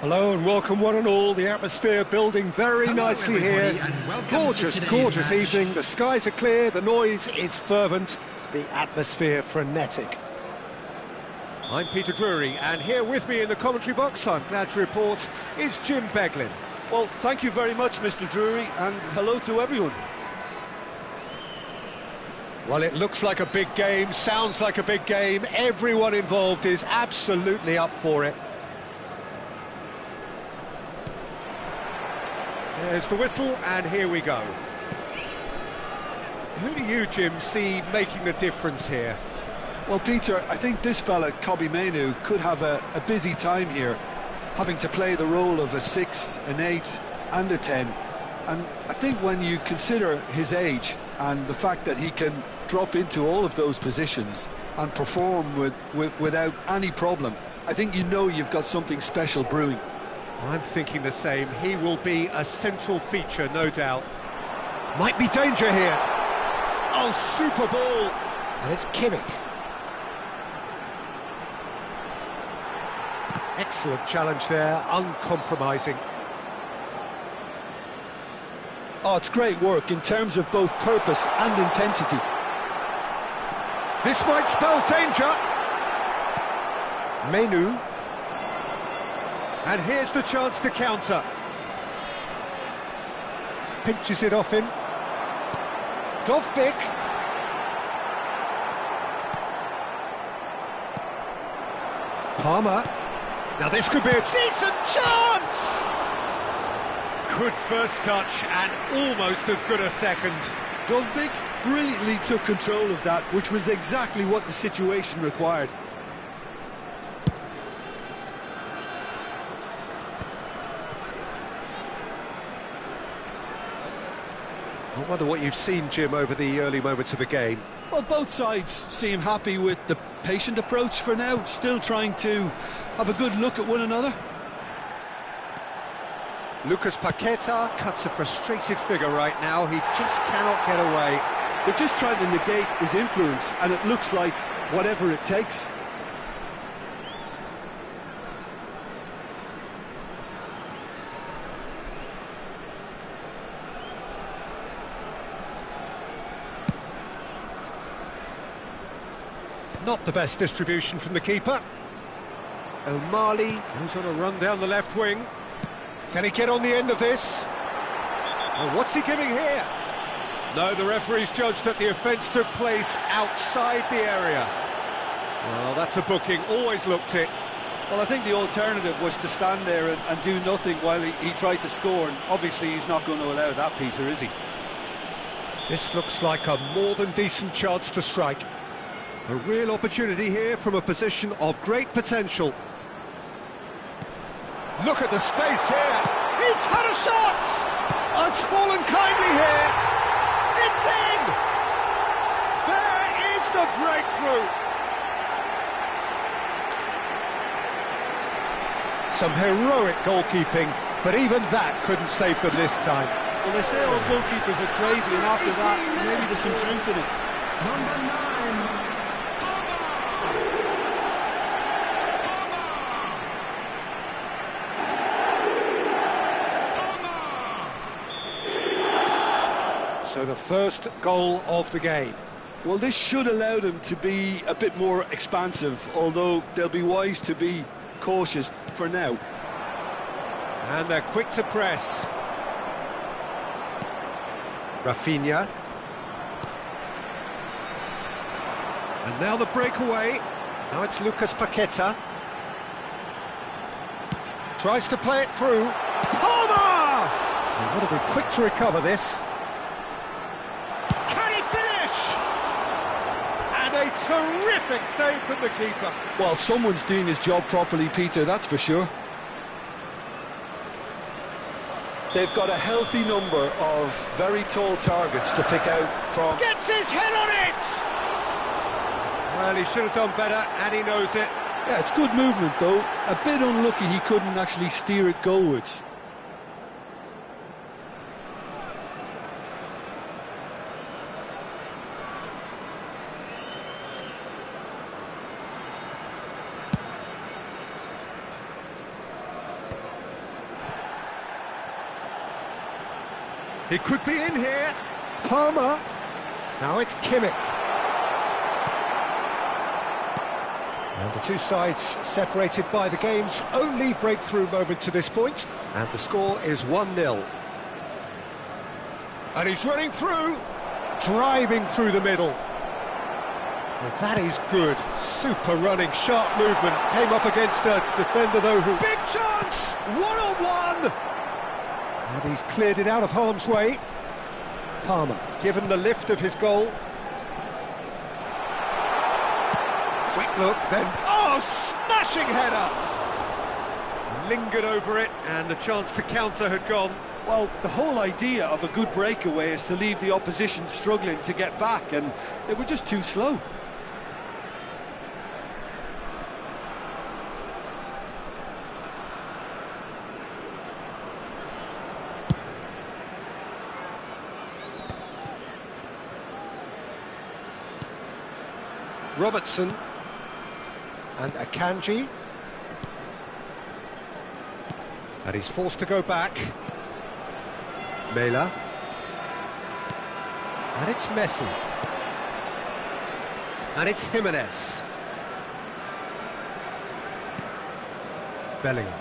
Hello and welcome one and all. The atmosphere building very nicely here. Gorgeous, gorgeous evening. The skies are clear, the noise is fervent, the atmosphere frenetic. I'm Peter Drury, and here with me in the commentary box, I'm glad to report, is Jim Beglin. Well, thank you very much, Mr. Drury, and hello to everyone. Well, it looks like a big game, sounds like a big game. Everyone involved is absolutely up for it. There's the whistle, and here we go. Who do you, Jim, see making the difference here? Well, Peter, I think this fella, Kobbie Mainoo, could have a busy time here, having to play the role of a 6, an 8 and a 10. And I think when you consider his age and the fact that he can drop into all of those positions and perform without any problem, I think you know you've got something special brewing. I'm thinking the same. He will be a central feature, no doubt. Might be danger here. Oh, super ball. And it's Kimmich. Excellent challenge there, uncompromising. Oh, it's great work in terms of both purpose and intensity. This might spell danger. Mainoo. And here's the chance to counter. Pinches it off him. Dovbik. Palmer. Now this could be a decent chance! Good first touch and almost as good a second. Dovbik brilliantly took control of that, which was exactly what the situation required. I wonder what you've seen, Jim, over the early moments of the game. Well, both sides seem happy with the patient approach for now, still trying to have a good look at one another. Lucas Paqueta cuts a frustrated figure right now. He just cannot get away. They're just trying to negate his influence, and it looks like whatever it takes. Not the best distribution from the keeper. O'Malley goes on a run down the left wing. Can he get on the end of this? Oh, what's he giving here? No, the referee's judged that the offence took place outside the area. Well, that's a booking, always looked it. Well, I think the alternative was to stand there and do nothing while he tried to score, and obviously he's not going to allow that, Peter, is he? This looks like a more than decent chance to strike. A real opportunity here from a position of great potential. Look at the space here. He's had a shot! Oh, it's fallen kindly here. It's in! There is the breakthrough. Some heroic goalkeeping, but even that couldn't save them this time. Well, they say all goalkeepers are crazy, and after that, maybe there's some truth in it. Number 9. So the first goal of the game. Well, this should allow them to be a bit more expansive, although they'll be wise to be cautious for now. And they're quick to press. Rafinha. And now the breakaway. Now it's Lucas Paqueta. Tries to play it through. Palmer! They've got to be quick to recover this. A terrific save from the keeper. Well, someone's doing his job properly, Peter, that's for sure. They've got a healthy number of very tall targets to pick out from. Gets his head on it! Well, he should have done better, and he knows it. Yeah, it's good movement, though. A bit unlucky he couldn't actually steer it goalwards. He could be in here. Palmer. Now it's Kimmich. And the two sides separated by the game's only breakthrough moment to this point. And the score is 1-0. And he's running through, driving through the middle. Well, that is good. Super running, sharp movement. Came up against a defender, though, who... Big chance! One-on-one! And he's cleared it out of harm's way. Palmer, given the lift of his goal. Quick look, then... Oh, smashing header! Lingered over it, and the chance to counter had gone. Well, the whole idea of a good breakaway is to leave the opposition struggling to get back, and they were just too slow. Robertson and Akanji, and he's forced to go back. Mela, and it's Messi, and it's Jimenez. Bellingham.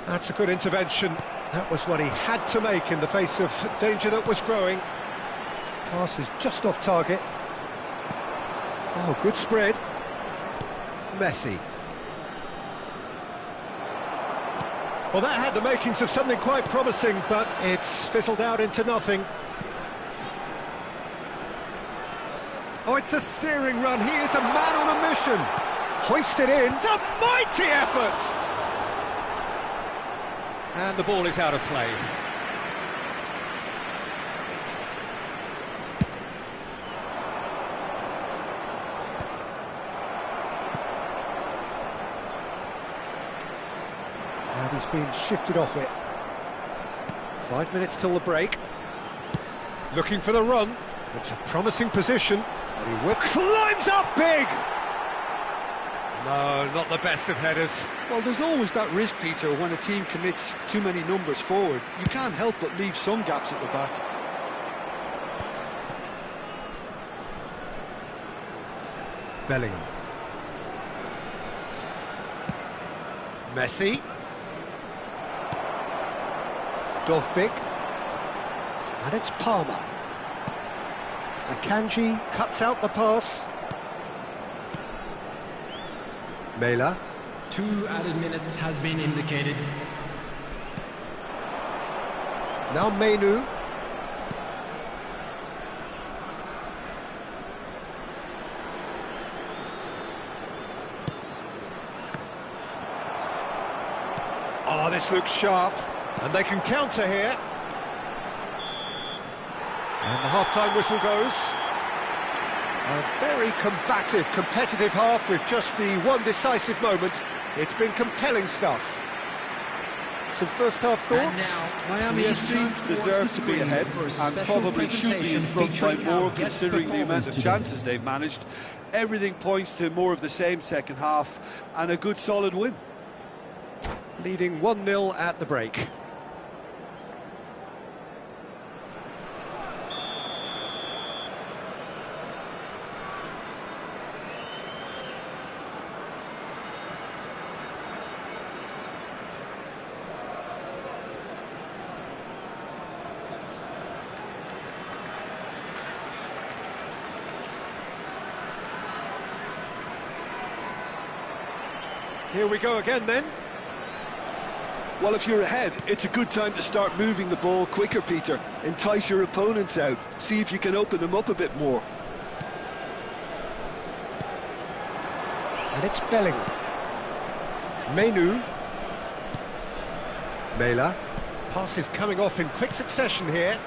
That's a good intervention. That was what he had to make in the face of danger that was growing. Pass is just off target. Oh, good spread. Messi. Well, that had the makings of something quite promising, but it's fizzled out into nothing. Oh, it's a searing run. He is a man on a mission. Hoisted in. It's a mighty effort! And the ball is out of play. And he's been shifted off it. 5 minutes till the break. Looking for the run. It's a promising position. And he will climbs up big! No, not the best of headers. Well, there's always that risk, Peter, when a team commits too many numbers forward. You can't help but leave some gaps at the back. Bellingham. Messi. Dovbik. And it's Palmer. Akanji cuts out the pass. Mela. 2 added minutes has been indicated. Now Menu. Oh, this looks sharp. And they can counter here. And the half-time whistle goes. A very combative, competitive half with just the one decisive moment. It's been compelling stuff. Some first-half thoughts? Miami FC deserve to be ahead and probably should be in front by more, considering the amount of chances they've managed. Everything points to more of the same second half and a good solid win. Leading 1-0 at the break. Here we go again then. Well, if you're ahead, it's a good time to start moving the ball quicker, Peter. Entice your opponents out. See if you can open them up a bit more. And it's Bellingham. Menu. Mela. Passes coming off in quick succession here.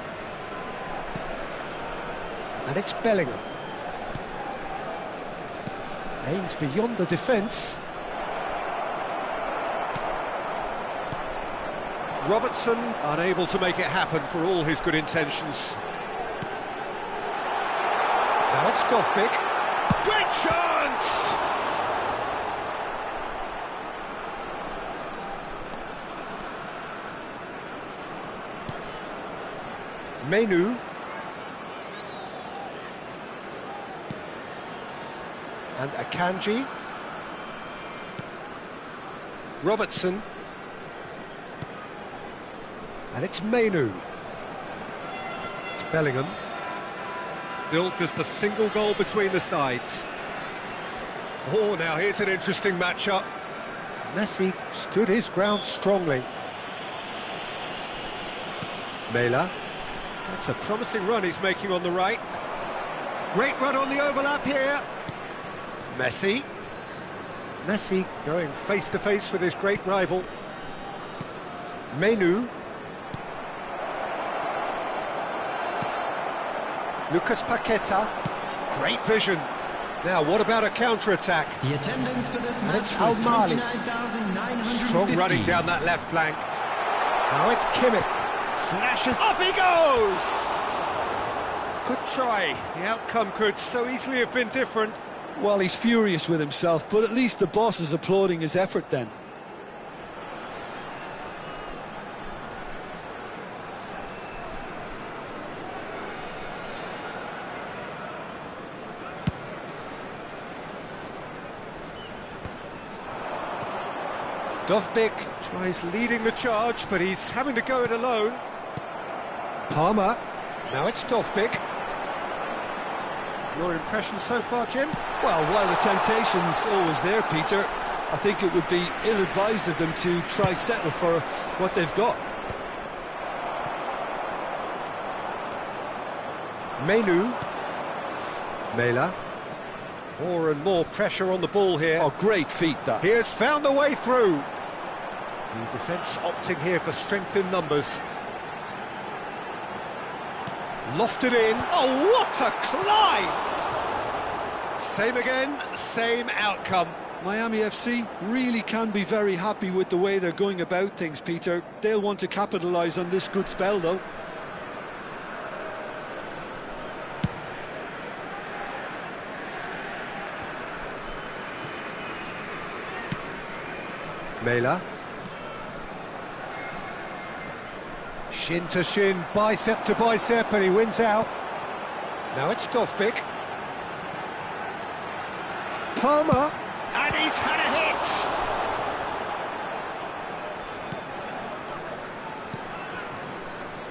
And it's Bellingham. Aims beyond the defence. Robertson unable to make it happen for all his good intentions. Now it's Dovbik. Great chance! Menu. And Akanji. Robertson. And it's Menu. It's Bellingham. Still just a single goal between the sides. Oh, now here's an interesting matchup. Messi stood his ground strongly. Mela. That's a promising run he's making on the right. Great run on the overlap here. Messi. Messi going face-to-face with his great rival. Menu. Lucas Paqueta. Great vision. Now, what about a counter-attack? The attendance for this match it's was Al-Mali. 29,950. Strong running down that left flank. Now it's Kimmich. Flashes. Up he goes! Good try. The outcome could so easily have been different. Well, he's furious with himself, but at least the boss is applauding his effort then. Dovbyk tries leading the charge, but he's having to go it alone. Palmer. Now it's Dovbyk. Your impression so far, Jim? Well, while the temptation's always there, Peter, I think it would be ill-advised of them to try settle for what they've got. Menu. Mela. More and more pressure on the ball here. Oh, great feat, that. He has found a way through. The defence opting here for strength in numbers. Lofted in. Oh, what a climb! Same again, same outcome. Miami FC really can be very happy with the way they're going about things, Peter. They'll want to capitalise on this good spell, though. Mela. Shin to shin, bicep to bicep, and he wins out. Now it's Dovbyk. Palmer. And he's had a hit!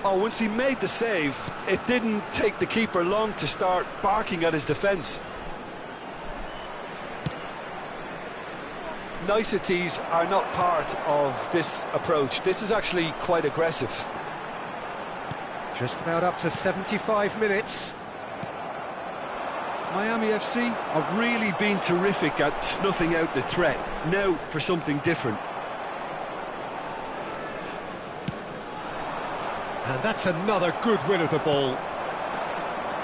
Oh, once he made the save, it didn't take the keeper long to start barking at his defence. Niceties are not part of this approach. This is actually quite aggressive. Just about up to 75 minutes. Miami FC have really been terrific at snuffing out the threat. Now for something different. And that's another good win of the ball.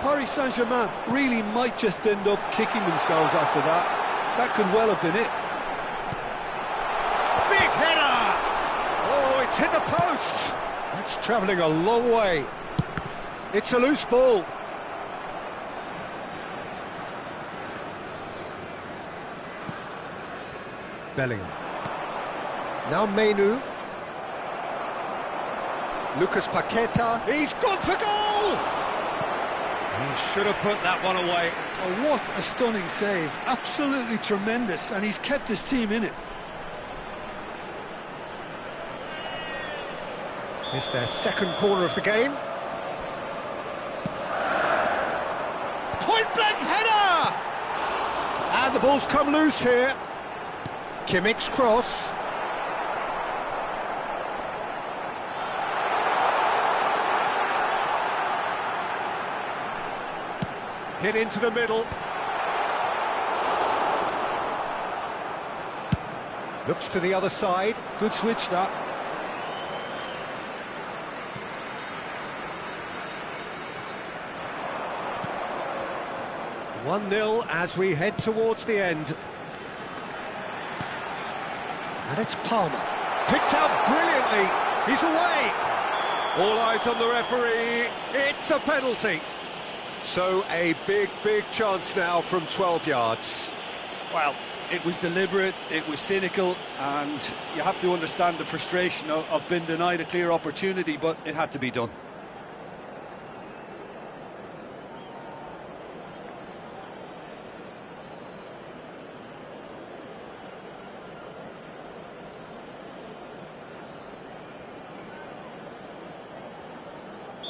Paris Saint-Germain really might just end up kicking themselves after that. That could well have been it. Big header! Oh, it's hit the post! That's travelling a long way. It's a loose ball. Bellingham. Now Menu. Lucas Paqueta. He's gone for goal! He should have put that one away. Oh, what a stunning save. Absolutely tremendous, and he's kept his team in it. It's their second corner of the game. Point-blank header! And the ball's come loose here. Kimmich's cross. Hit into the middle. Looks to the other side. Good switch, that. One 1-0 as we head towards the end. And it's Palmer. Picked out brilliantly. He's away. All eyes on the referee. It's a penalty. So a big chance now from 12 yards. Well, it was deliberate, it was cynical, and you have to understand the frustration of being denied a clear opportunity, but it had to be done.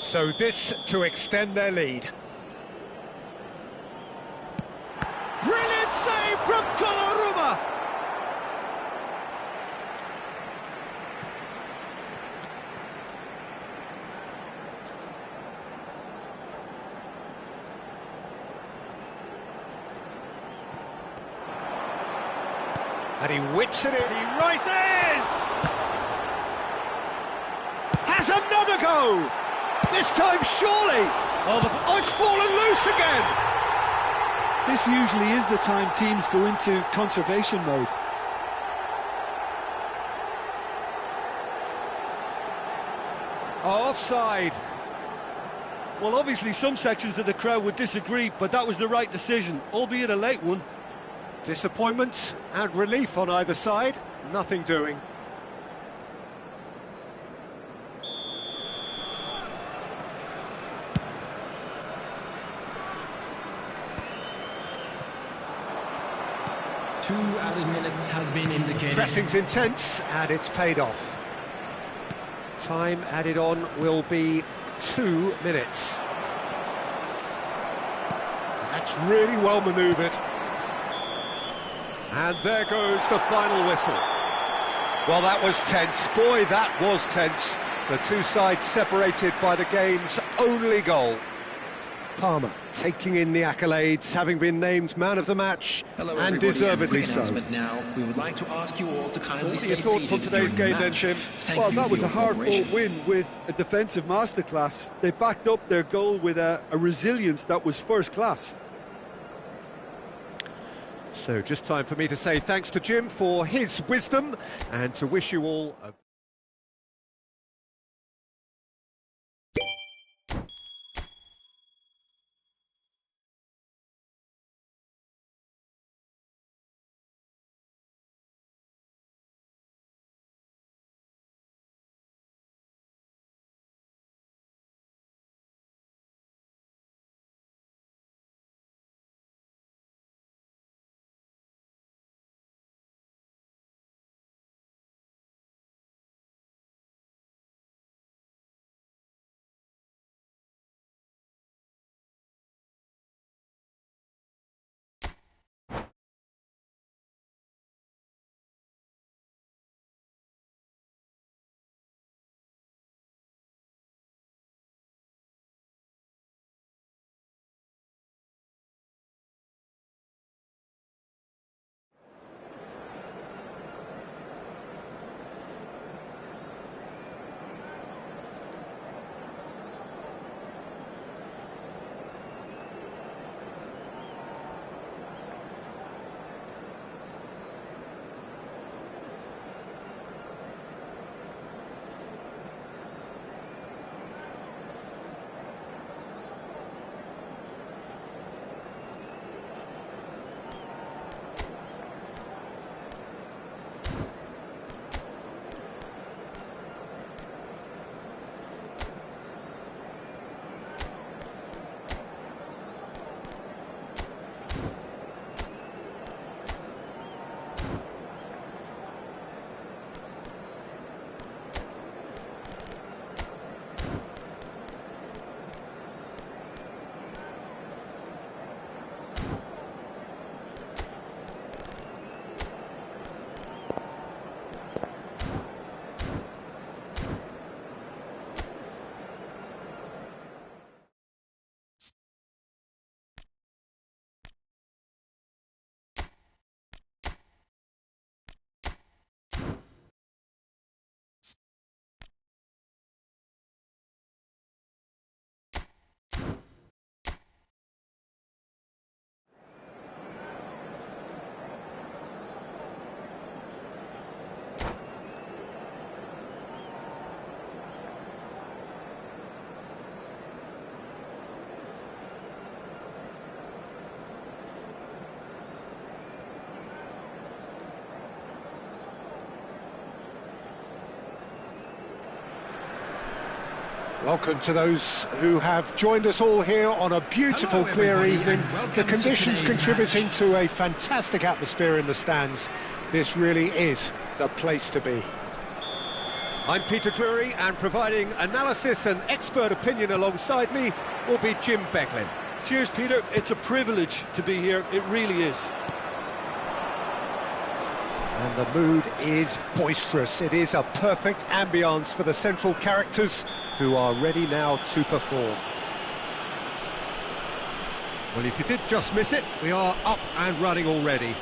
So this to extend their lead. Brilliant save from Donnarumma! And he whips it in, he rises! Has another go! This time surely! Oh, it's fallen loose again! This usually is the time teams go into conservation mode. Offside. Well, obviously some sections of the crowd would disagree, but that was the right decision, albeit a late one. Disappointment and relief on either side, nothing doing. Two added minutes has been indicated. Pressing's intense and it's paid off. Time added on will be 2 minutes. That's really well manoeuvred. And there goes the final whistle. Well, that was tense. Boy, that was tense. The two sides separated by the game's only goal. Palmer taking in the accolades, having been named man of the match, Hello, and deservedly so. Now, we would like to ask you all to kindly What are your thoughts on today's game then, Jim? Well, that was a hard-fought win with a defensive masterclass. They backed up their goal with a resilience that was first class. So just time for me to say thanks to Jim for his wisdom and to wish you all a welcome to those who have joined us all here on a beautiful, clear evening. The conditions contributing to a fantastic atmosphere in the stands. This really is the place to be. I'm Peter Drury, and providing analysis and expert opinion alongside me will be Jim Beglin. Cheers, Peter. It's a privilege to be here. It really is. And the mood is boisterous. It is a perfect ambience for the central characters who are ready now to perform. Well, if you did just miss it, we are up and running already.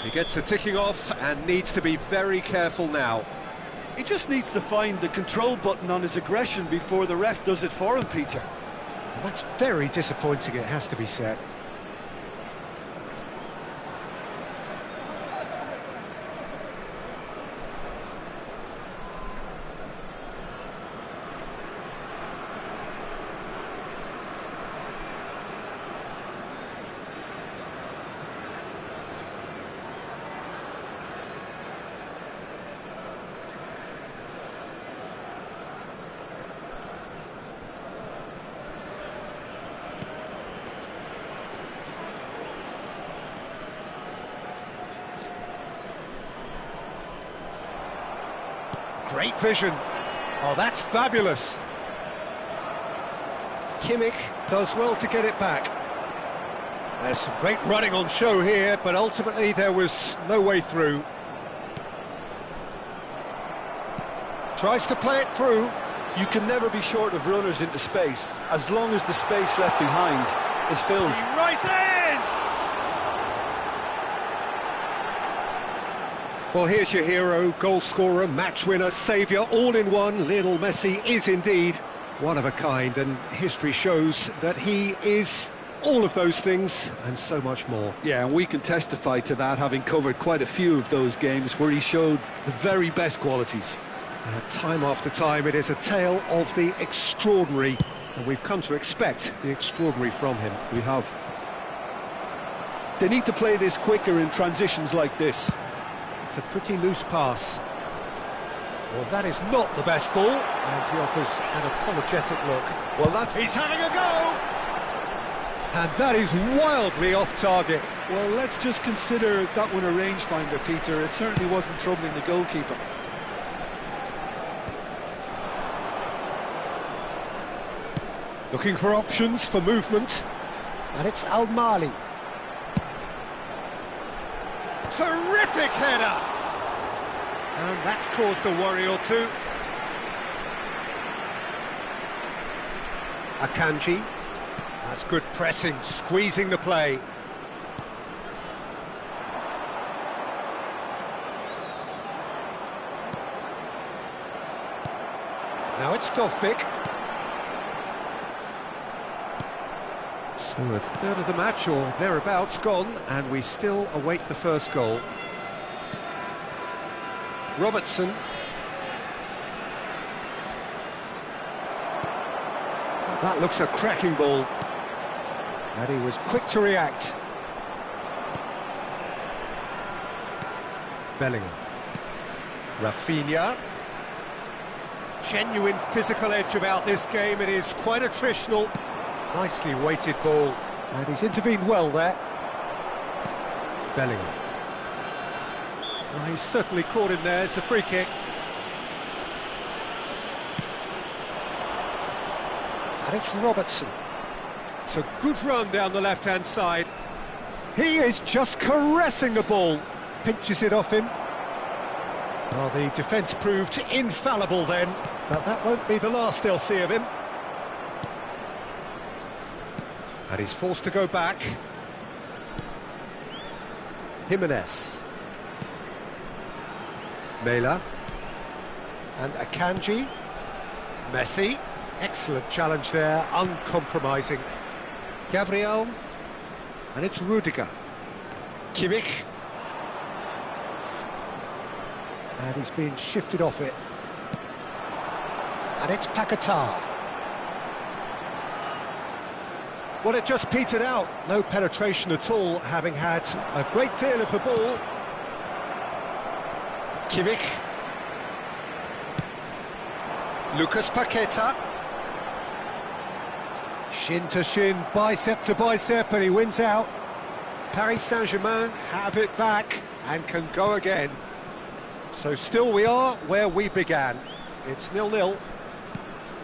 He gets the ticking off and needs to be very careful now. He just needs to find the control button on his aggression before the ref does it for him, Peter. And that's very disappointing, it has to be said. Great vision. Oh, that's fabulous. Kimmich does well to get it back. There's some great running on show here, but ultimately there was no way through. Tries to play it through. You can never be short of runners into space, as long as the space left behind is filled. He rises! Well, here's your hero, goal scorer, match winner, saviour, all in one. Lionel Messi is indeed one of a kind, and history shows that he is all of those things and so much more. Yeah, and we can testify to that, having covered quite a few of those games where he showed the very best qualities. Time after time, it is a tale of the extraordinary, and we've come to expect the extraordinary from him. We have. They need to play this quicker in transitions like this. It's a pretty loose pass. Well, that is not the best ball, and he offers an apologetic look. Well, that's... He's having a go! And that is wildly off target. Well, let's just consider that one a rangefinder, Peter. It certainly wasn't troubling the goalkeeper. Looking for options for movement. And it's Al-Mali. Terrific header! And that's caused a worry or two. Akanji. That's good pressing, squeezing the play. Now it's Dovbik. So a third of the match or thereabouts gone, and we still await the first goal. Robertson. That looks a cracking ball. And he was quick to react. Bellingham. Rafinha. Genuine physical edge about this game. It is quite attritional. Nicely weighted ball. And he's intervened well there. Bellingham. Well, he's certainly caught him there. It's a free kick. And it's Robertson. It's a good run down the left-hand side. He is just caressing the ball. Pinches it off him. Well, the defence proved infallible then, but that won't be the last they'll see of him. And he's forced to go back. Jimenez. Mela. And Akanji. Messi. Excellent challenge there, uncompromising. Gabriel. And it's Rudiger. Kimmich. And he's being shifted off it. And it's Paquetá. Well, it just petered out. No penetration at all, having had a great deal of the ball. Kimmich. Lucas Paqueta. Shin to shin, bicep to bicep, and he wins out. Paris Saint-Germain have it back and can go again. So still we are where we began. It's 0-0.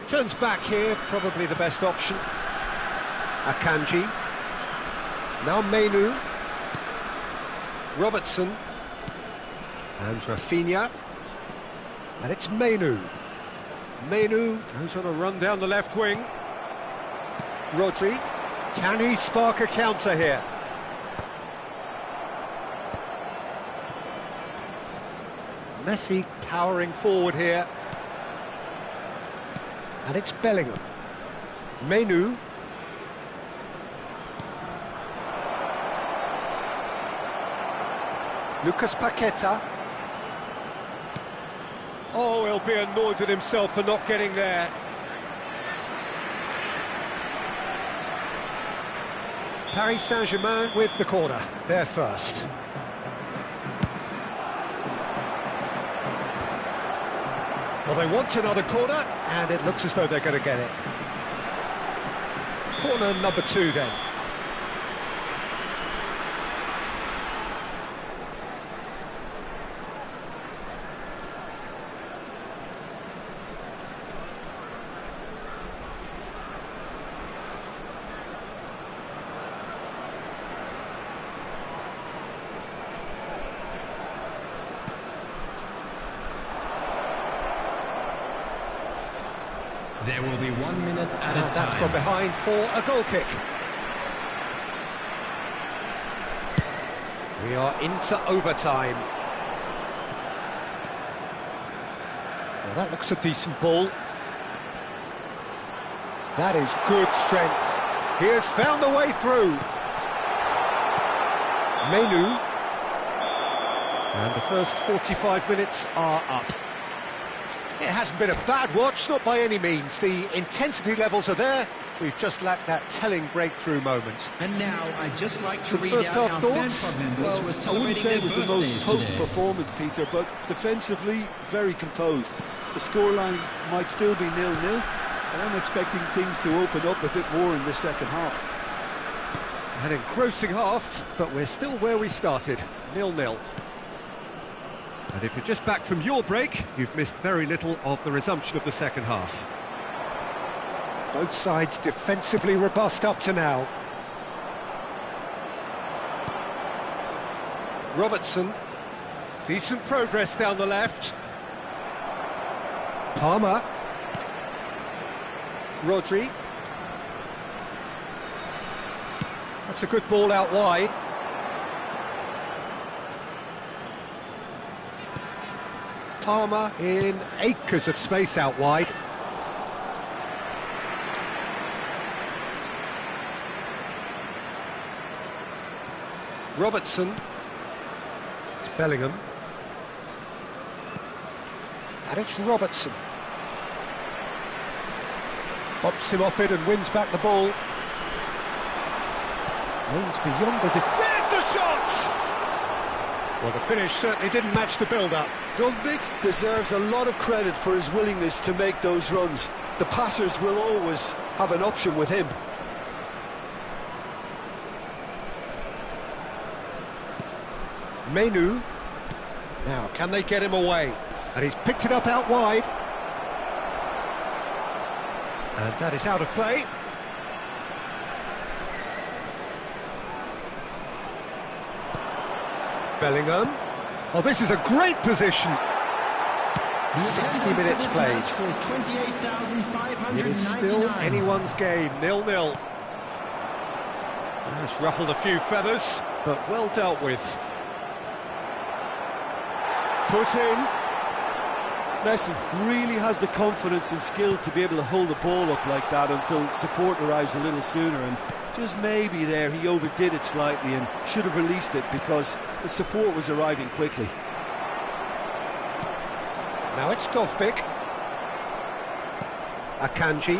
Turns back here, probably the best option. Akanji. Now Menu. Robertson. And Rafinha. And it's Menu. Menu goes on a run down the left wing. Rodri. Can he spark a counter here? Messi powering forward here. And it's Bellingham. Menu. Lucas Paqueta. Oh, he'll be annoyed with himself for not getting there. Paris Saint-Germain with the corner. They're first. Well, they want another corner, and it looks as though they're going to get it. Corner number 2 then. There will be 1 minute at a time. That's gone behind for a goal kick. We are into overtime. Well, that looks a decent ball. That is good strength. He has found a way through. Menu. And the first 45 minutes are up. It hasn't been a bad watch, not by any means. The intensity levels are there. We've just lacked that telling breakthrough moment. And now I'd just like to Some read first out half our thoughts? fan club members Well, who are I wouldn't say it was the celebrating most their potent birthdays performance, Peter, but defensively, very composed. The scoreline might still be 0-0, and I'm expecting things to open up a bit more in the second half. An engrossing half, but we're still where we started, 0-0. And if you're just back from your break, you've missed very little of the resumption of the second half. Both sides defensively robust up to now. Robertson. Decent progress down the left. Palmer. Rodri. That's a good ball out wide. Palmer in acres of space out wide. Robertson. It's Bellingham. And it's Robertson. Bumps him off it and wins back the ball. Aims beyond the defence. There's the shot! Well, the finish certainly didn't match the build-up. Dovbyk deserves a lot of credit for his willingness to make those runs. The passers will always have an option with him. Menu. Now, can they get him away? And he's picked it up out wide. And that is out of play. Bellingham. Oh, this is a great position. 60 minutes played. It is still anyone's game, 0-0. It's ruffled a few feathers, but well dealt with. Foot in. Messi really has the confidence and skill to be able to hold the ball up like that until support arrives a little sooner, and just maybe there he overdid it slightly and should have released it because the support was arriving quickly. Now it's Dovbyk. Akanji.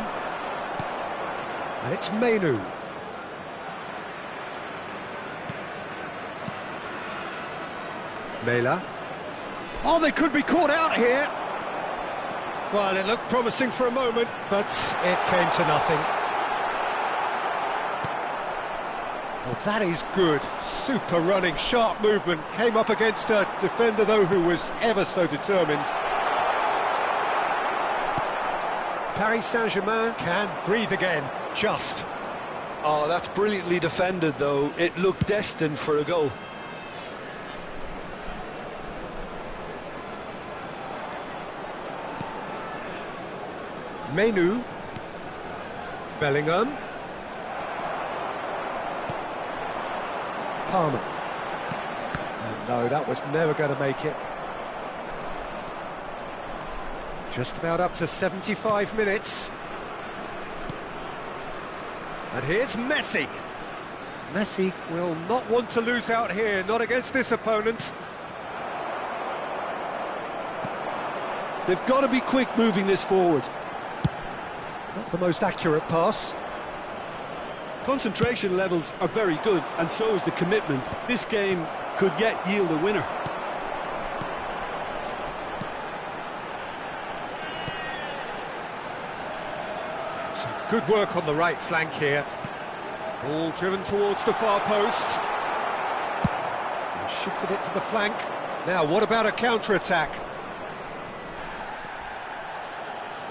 And it's Menu. Mela. Oh, they could be caught out here. Well, it looked promising for a moment, but it came to nothing. Well, that is good. Super running, sharp movement. Came up against a defender, though, who was ever so determined. Paris Saint-Germain can breathe again, just. Oh, that's brilliantly defended, though. It looked destined for a goal. Menu. Bellingham. Palmer. And no, that was never going to make it. Just about up to 75 minutes. And here's Messi. Messi will not want to lose out here, not against this opponent. They've got to be quick moving this forward. Not the most accurate pass. Concentration levels are very good, and so is the commitment. This game could yet yield a winner. Some good work on the right flank here. Ball driven towards the far post. He shifted it to the flank. Now, what about a counter-attack?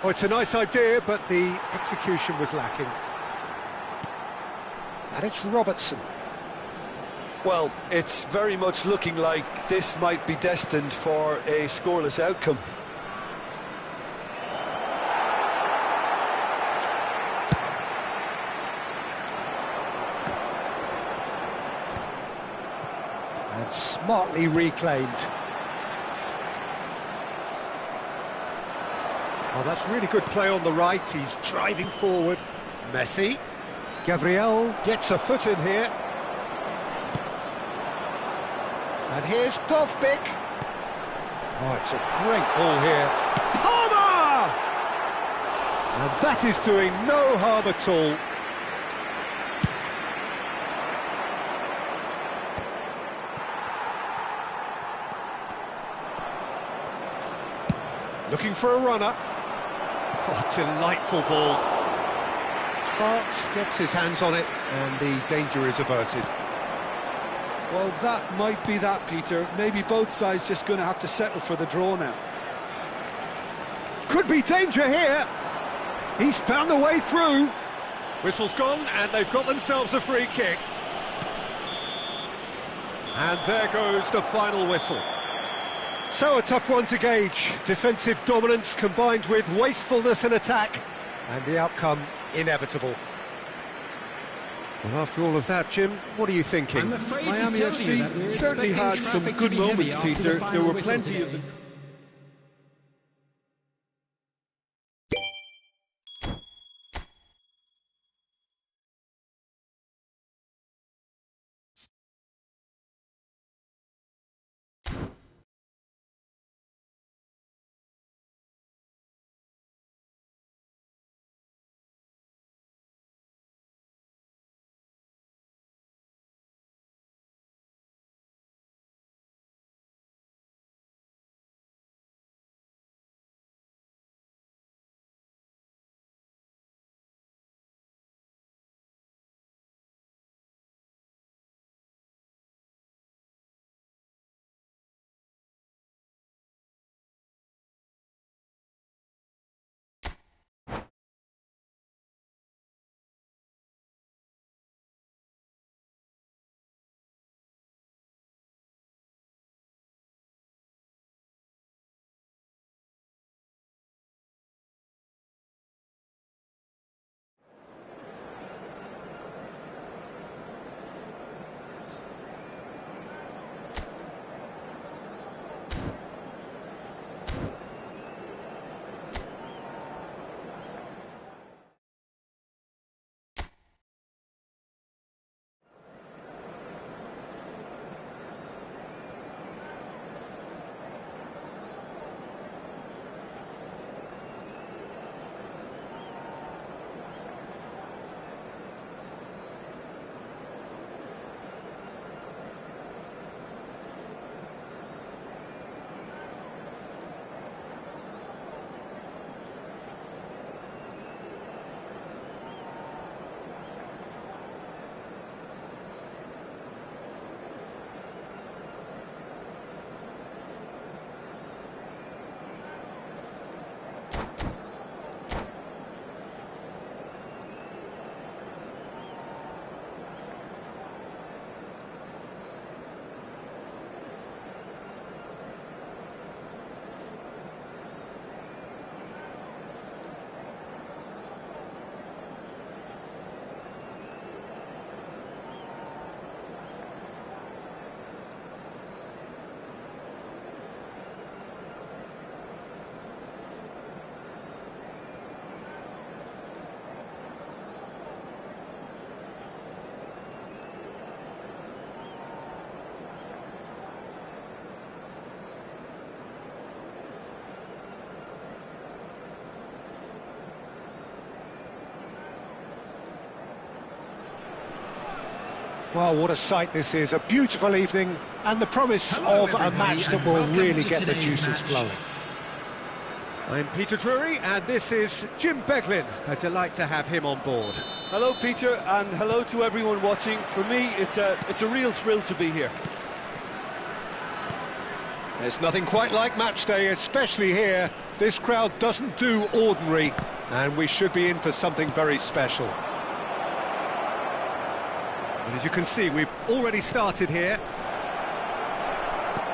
Oh, it's a nice idea, but the execution was lacking. And it's Robertson. Well, it's very much looking like this might be destined for a scoreless outcome. And smartly reclaimed. Oh, that's really good play on the right. He's driving forward. Messi. Gabriel gets a foot in here. And here's Dovbik. Oh, it's a great ball here. Palmer! And that is doing no harm at all. Looking for a runner. Oh, delightful ball. Hart gets his hands on it, and the danger is averted. Well, that might be that, Peter. Maybe both sides just going to have to settle for the draw now. Could be danger here. He's found the way through. Whistle's gone, and they've got themselves a free kick. And there goes the final whistle. So a tough one to gauge. Defensive dominance combined with wastefulness in attack, and the outcome inevitable. Well, after all of that, Jim, what are you thinking? Miami FC certainly had some good moments, Peter. There were plenty of them. Well, what a sight this is. A beautiful evening and the promise Hello, of a everybody, match that and will welcome really to get the today's juices match. flowing. I'm Peter Drury and this is Jim Beglin. A delight to have him on board. Hello, Peter, and hello to everyone watching. For me, it's a real thrill to be here. There's nothing quite like match day, especially here. This crowd doesn't do ordinary, and we should be in for something very special. And as you can see, we've already started here.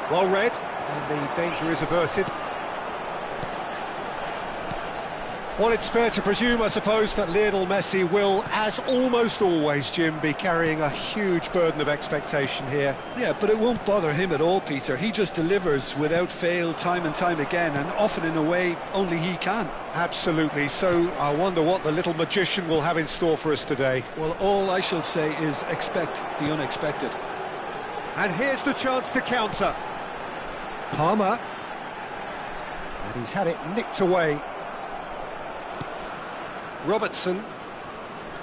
Well read, and the danger is averted. Well, it's fair to presume, I suppose, that Lionel Messi will, as almost always, Jim, be carrying a huge burden of expectation here. Yeah, but it won't bother him at all, Peter. He just delivers without fail time and time again, and often in a way only he can. Absolutely, so I wonder what the little magician will have in store for us today. Well, all I shall say is expect the unexpected. And here's the chance to counter. Palmer. And he's had it nicked away. Robertson.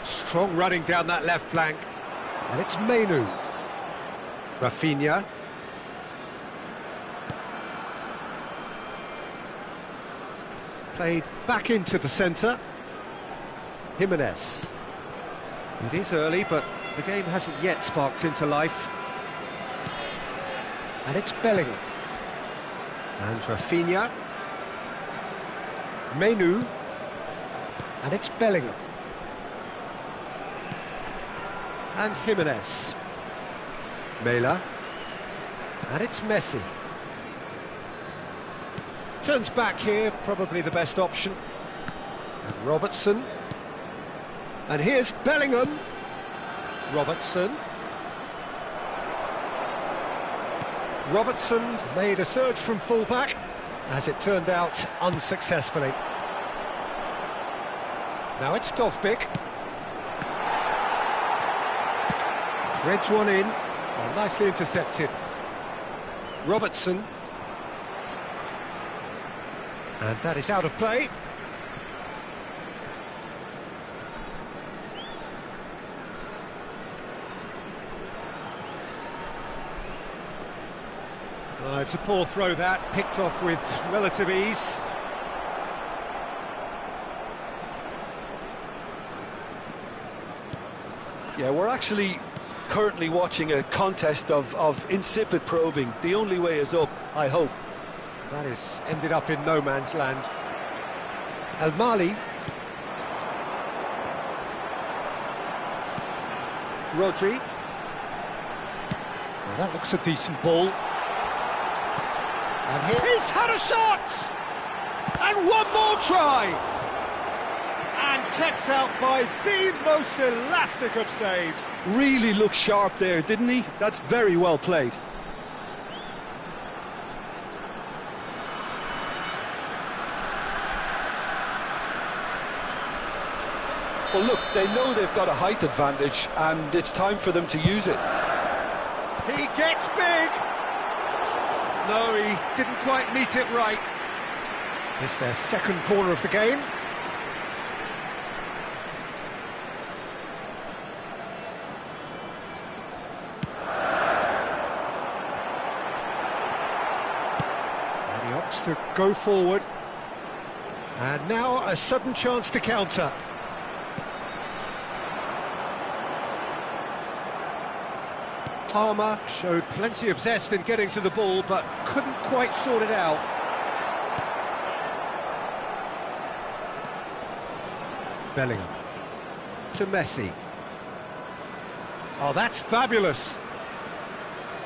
Strong running down that left flank. And it's Mainu. Rafinha. Played back into the centre. Jimenez. It is early, but the game hasn't yet sparked into life. And it's Bellingham. And Rafinha. Mainu. And it's Bellingham. And Jimenez. Mela. And it's Messi. Turns back here, probably the best option. And Robertson. And here's Bellingham. Robertson. Robertson made a surge from full-back, as it turned out, unsuccessfully. Now it's Dovbyk. Threads one in. Well, nicely intercepted. Robertson. And that is out of play. It's a poor throw that, picked off with relative ease. Yeah, we're actually currently watching a contest of insipid probing. The only way is up, I hope. That has ended up in no man's land. El Mali. Rodri. Well, that looks a decent ball. And he's had a shot! And one more try! And kept out by the most elastic of saves. Really looked sharp there, didn't he? That's very well played. Well, look, they know they've got a height advantage, and it's time for them to use it. He gets big! No, he didn't quite meet it right. It's their second corner of the game. And he opts to go forward. And now a sudden chance to counter. Palmer showed plenty of zest in getting to the ball, but couldn't quite sort it out. Bellingham. To Messi. Oh, that's fabulous.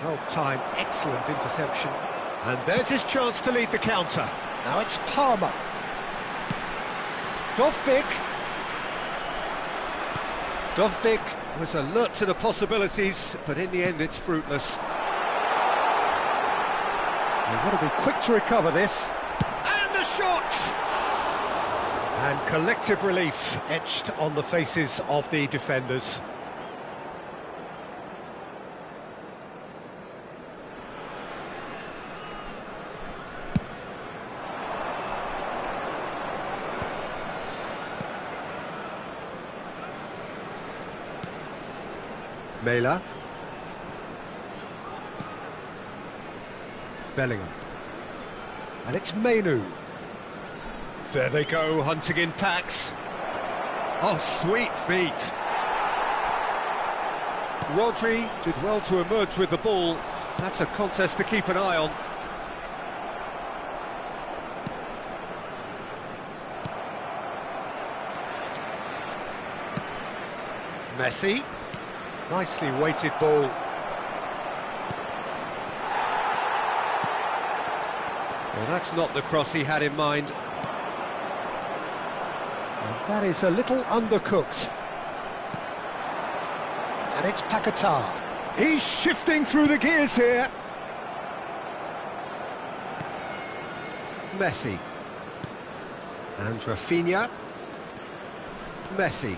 Well timed, excellent interception. And there's his chance to lead the counter. Now it's Palmer. Dovbyk. Dovbyk was alert to the possibilities, but in the end it's fruitless. They've got to be quick to recover this. And a shot! And collective relief etched on the faces of the defenders. Mela. Bellingham. And it's Mainu. There they go, hunting in packs. Oh, sweet feet. Rodri did well to emerge with the ball. That's a contest to keep an eye on. Messi. Nicely weighted ball. Well, that's not the cross he had in mind. And that is a little undercooked. And it's Paquetá. He's shifting through the gears here. Messi. And Rafinha. Messi.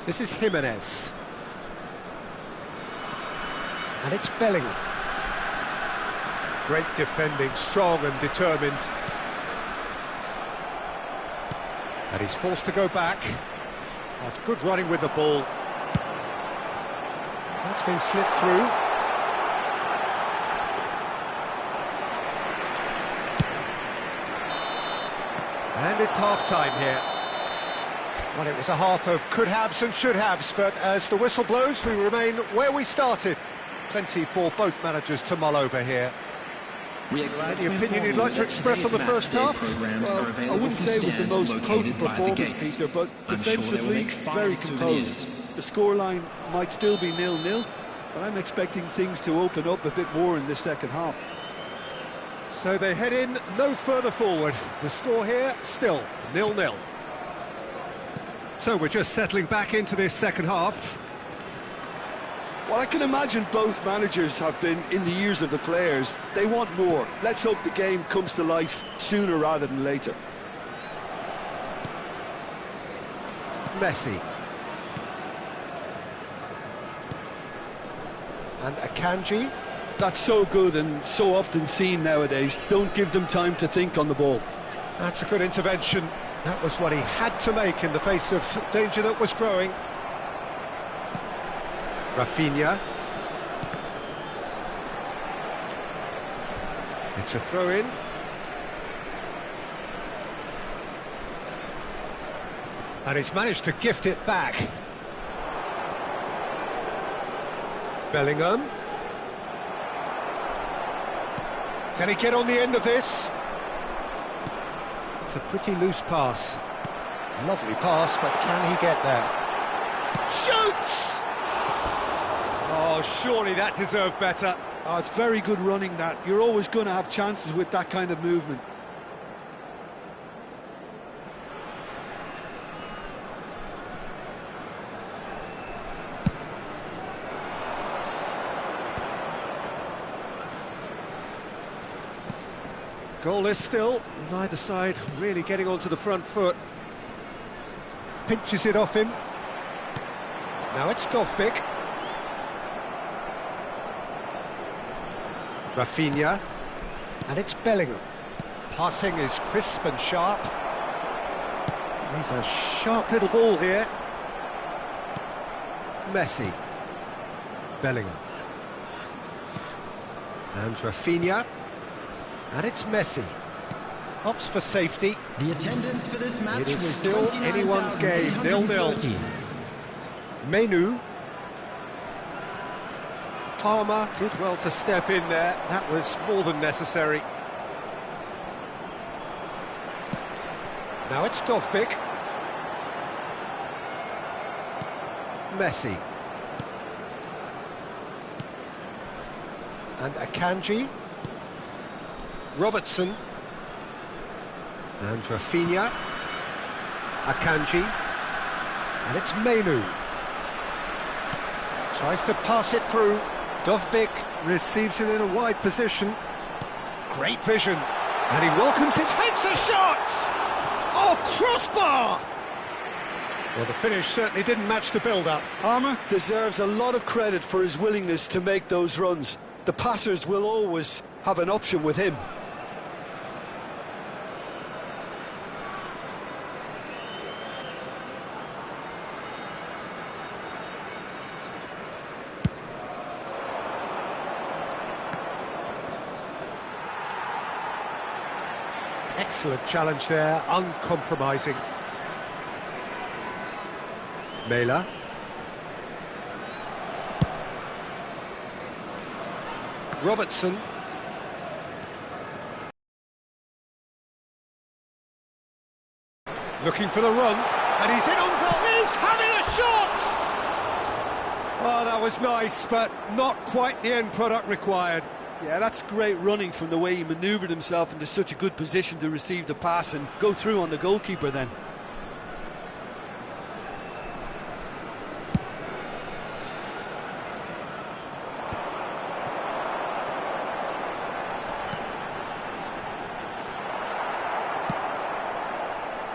This is Jimenez. And it's Bellingham. Great defending, strong and determined. And he's forced to go back. That's good running with the ball. That's been slipped through. And it's half-time here. Well, it was a half of could-haves and should-haves, but as the whistle blows, we remain where we started. Plenty for both managers to mull over here. Any opinion you'd like to express on the first half? Well, I wouldn't say it was the most potent performance, Peter, but defensively, very composed. The scoreline might still be 0-0, but I'm expecting things to open up a bit more in the second half. So they head in no further forward. The score here, still 0-0. So we're just settling back into this second half. Well, I can imagine both managers have been in the ears of the players. They want more. Let's hope the game comes to life sooner rather than later. Messi. And Akanji. That's so good and so often seen nowadays. Don't give them time to think on the ball. That's a good intervention. That was what he had to make in the face of danger that was growing. Rafinha. It's a throw-in. And he's managed to gift it back. Bellingham. Can he get on the end of this? It's a pretty loose pass. Lovely pass, but can he get there? Shoots! Oh, surely that deserved better. Oh, it's very good running, that. You're always going to have chances with that kind of movement. Goalless still, neither side really getting onto the front foot. Pinches it off him. Now it's Dovbyk. Rafinha. And it's Bellingham. Passing is crisp and sharp. He's a sharp little ball here. Messi. Bellingham. And Rafinha. And it's Messi. Opts for safety. The attendance for this match It is was still anyone's game, 0-0. Mainu. Palmer did well to step in there. That was more than necessary. Now it's Dovbyk. Messi. And Akanji. Robertson. And Rafinha. Akanji. And it's Mainu. Tries to pass it through. Dovbyk receives it in a wide position. Great vision. And he welcomes it. Takes a shot! Oh, crossbar! Well, the finish certainly didn't match the build-up. Palmer deserves a lot of credit for his willingness to make those runs. The passers will always have an option with him. Excellent challenge there, uncompromising. Mela. Robertson. Looking for the run, and he's in on goal. He's having a shot! Oh, that was nice, but not quite the end product required. Yeah, that's great running from the way he manoeuvred himself into such a good position to receive the pass and go through on the goalkeeper then.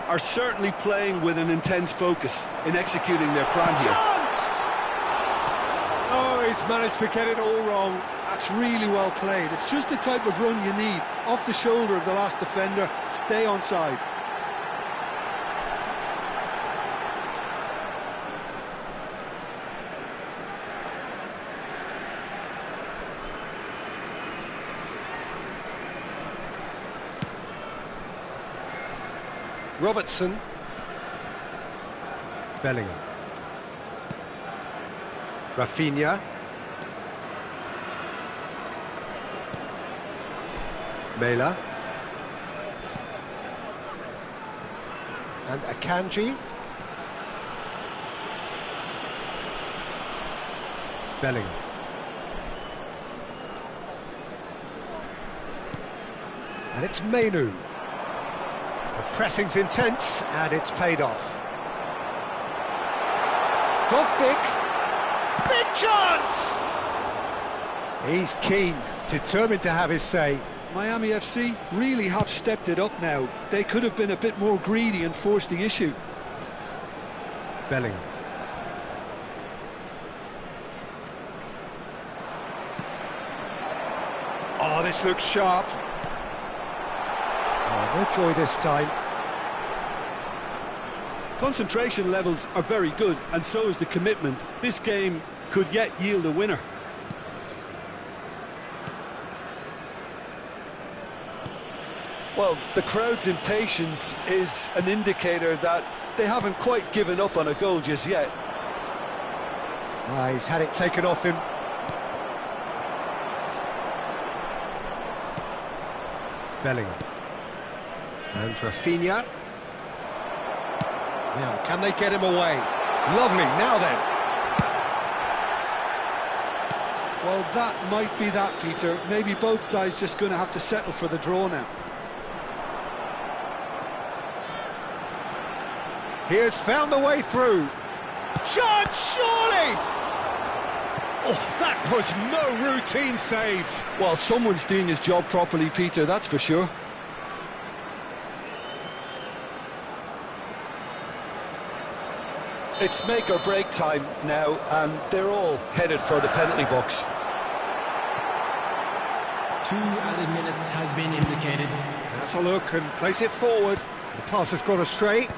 Are certainly playing with an intense focus in executing their plan here. Chance! Oh, he's managed to get it all wrong. That's really well played. It's just the type of run you need. Off the shoulder of the last defender, stay onside. Robertson. Bellingham. Rafinha. Mela. And Akanji. Bellingham. And it's Mainu. The pressing's intense, and it's paid off. Dovbik. Big chance! He's keen, determined to have his say. Miami FC really have stepped it up now. They could have been a bit more greedy and forced the issue. Bellingham. Oh, this looks sharp. Oh, no joy this time. Concentration levels are very good, and so is the commitment. This game could yet yield a winner. Well, the crowd's impatience is an indicator that they haven't quite given up on a goal just yet. He's had it taken off him. Bellingham. And Rafinha. Now, can they get him away? Lovely, now then. Well, that might be that, Peter. Maybe both sides just going to have to settle for the draw now. He has found the way through. Chance, surely! Oh, that was no routine save. Well, someone's doing his job properly, Peter, that's for sure. It's make or break time now, and they're all headed for the penalty box. 2 added minutes has been indicated. That's a look and place it forward. The pass has gone astray.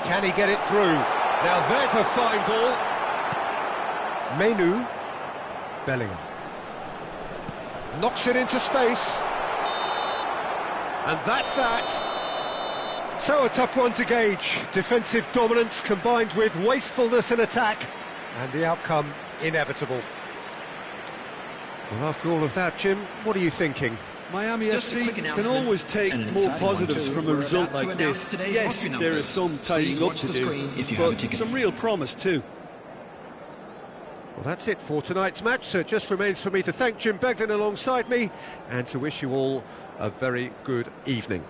Can he get it through? Now there's a fine ball. Mainu. Bellingham. Knocks it into space. And that's that. So a tough one to gauge. Defensive dominance combined with wastefulness in attack. And the outcome inevitable. Well, after all of that, Jim, what are you thinking? Miami FC can always take more positives from a result like this. Yes, there is some tidying up to do, but some real promise too. Well, that's it for tonight's match, so it just remains for me to thank Jim Beglin alongside me and to wish you all a very good evening.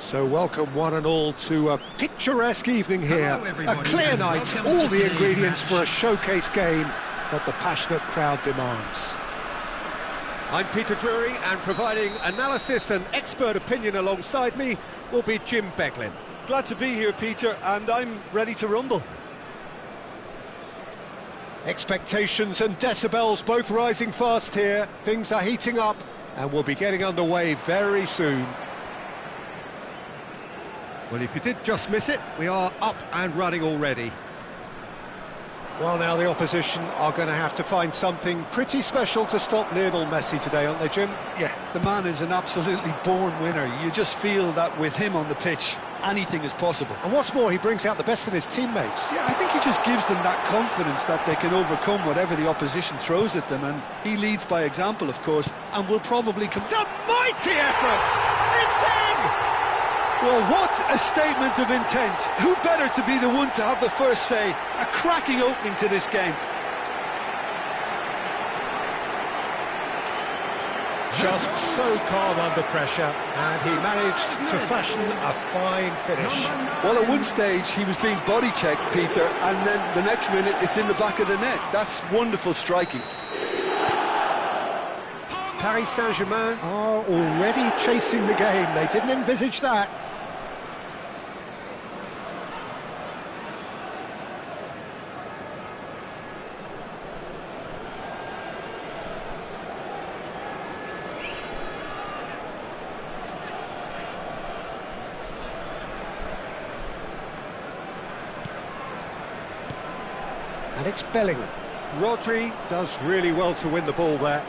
So welcome one and all to a picturesque evening here. A clear night, all the ingredients for a showcase game that the passionate crowd demands. I'm Peter Drury, and providing analysis and expert opinion alongside me will be Jim Beglin. Glad to be here, Peter, and I'm ready to rumble. Expectations and decibels both rising fast here. Things are heating up and we'll be getting underway very soon. Well, if you did just miss it, we are up and running already. Well, now the opposition are going to have to find something pretty special to stop Lionel Messi today, aren't they, Jim? Yeah, the man is an absolutely born winner. You just feel that with him on the pitch, anything is possible. And what's more, he brings out the best in his teammates. Yeah, I think he just gives them that confidence that they can overcome whatever the opposition throws at them, and he leads by example, of course, and will probably come... It's a mighty effort! It's in! Well, what a statement of intent. Who better to be the one to have the first say? A cracking opening to this game. Just so calm under pressure, and he managed to fashion a fine finish. Well, at one stage he was being body checked, Peter, and then the next minute it's in the back of the net. That's wonderful striking. Paris Saint-Germain are already chasing the game. They didn't envisage that. And it's Bellingham. Rodri does really well to win the ball there.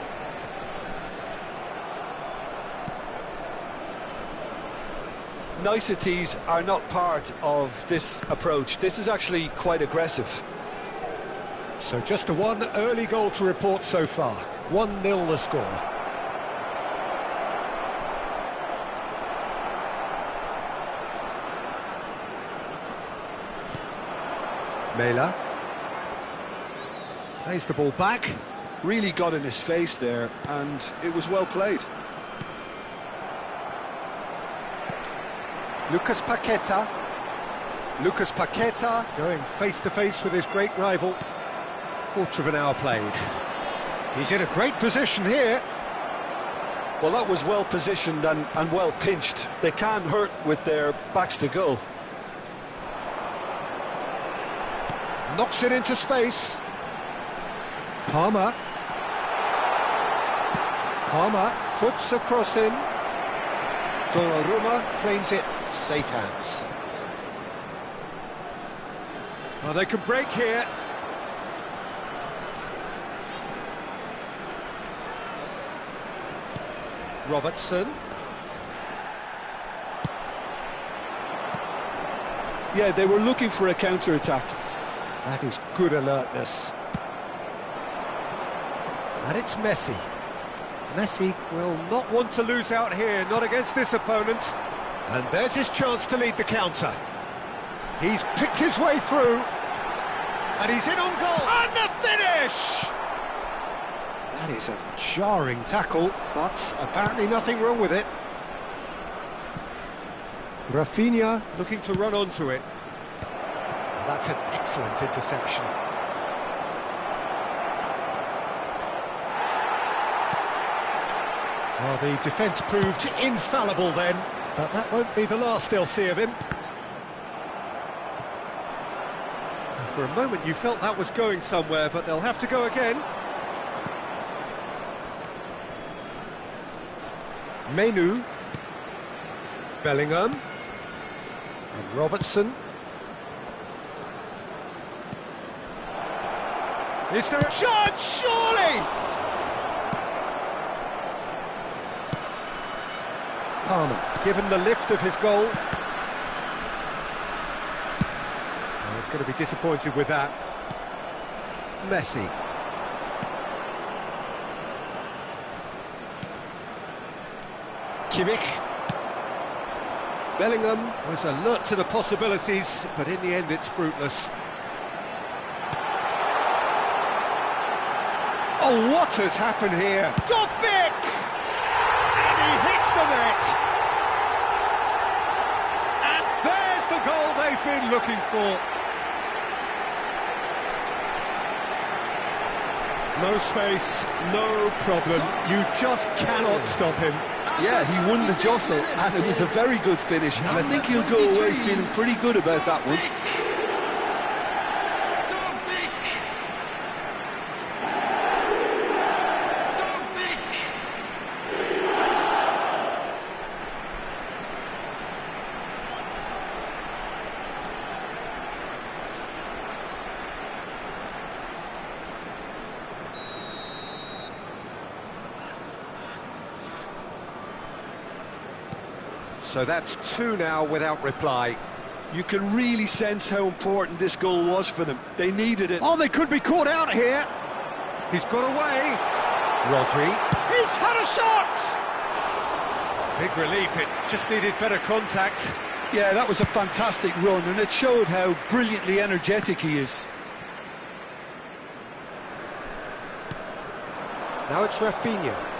Niceties are not part of this approach. This is actually quite aggressive. So just a one early goal to report so far. 1-0 the score. Mela plays the ball back. Really got in his face there, and it was well played. Lucas Paqueta. Lucas Paqueta going face-to-face with his great rival. Quarter of an hour played. He's in a great position here. Well, that was well positioned and well pinched. They can't hurt with their backs to goal. Knocks it into space. Palmer puts a cross in. Donnarumma claims it. Safe hands. Well, they can break here. Robertson. Yeah, they were looking for a counter-attack. That is good alertness. And it's Messi. Messi will not want to lose out here, not against this opponent. And there's his chance to lead the counter. He's picked his way through. And he's in on goal. And the finish! That is a jarring tackle, but apparently nothing wrong with it. Rafinha looking to run onto it. That's an excellent interception. Well, the defence proved infallible then, but that won't be the last they'll see of him. For a moment you felt that was going somewhere, but they'll have to go again. Menu. Bellingham. And Robertson. Is there a shot? Surely! Palmer, given the lift of his goal. Well, he's going to be disappointed with that. Messi. Kimmich. Bellingham was alert to the possibilities, but in the end it's fruitless. Oh, what has happened here? Dovbyk! And he hits the net! been looking for. No space, no problem. You just cannot stop him. Yeah, he won the jostle, and it was a very good finish, and I think he'll go away feeling pretty good about that one. So that's 2 now without reply. You can really sense how important this goal was for them. They needed it. Oh, they could be caught out here. He's got away. Rodri. He's had a shot! Big relief, it just needed better contact. Yeah, that was a fantastic run, and it showed how brilliantly energetic he is. Now it's Rafinha.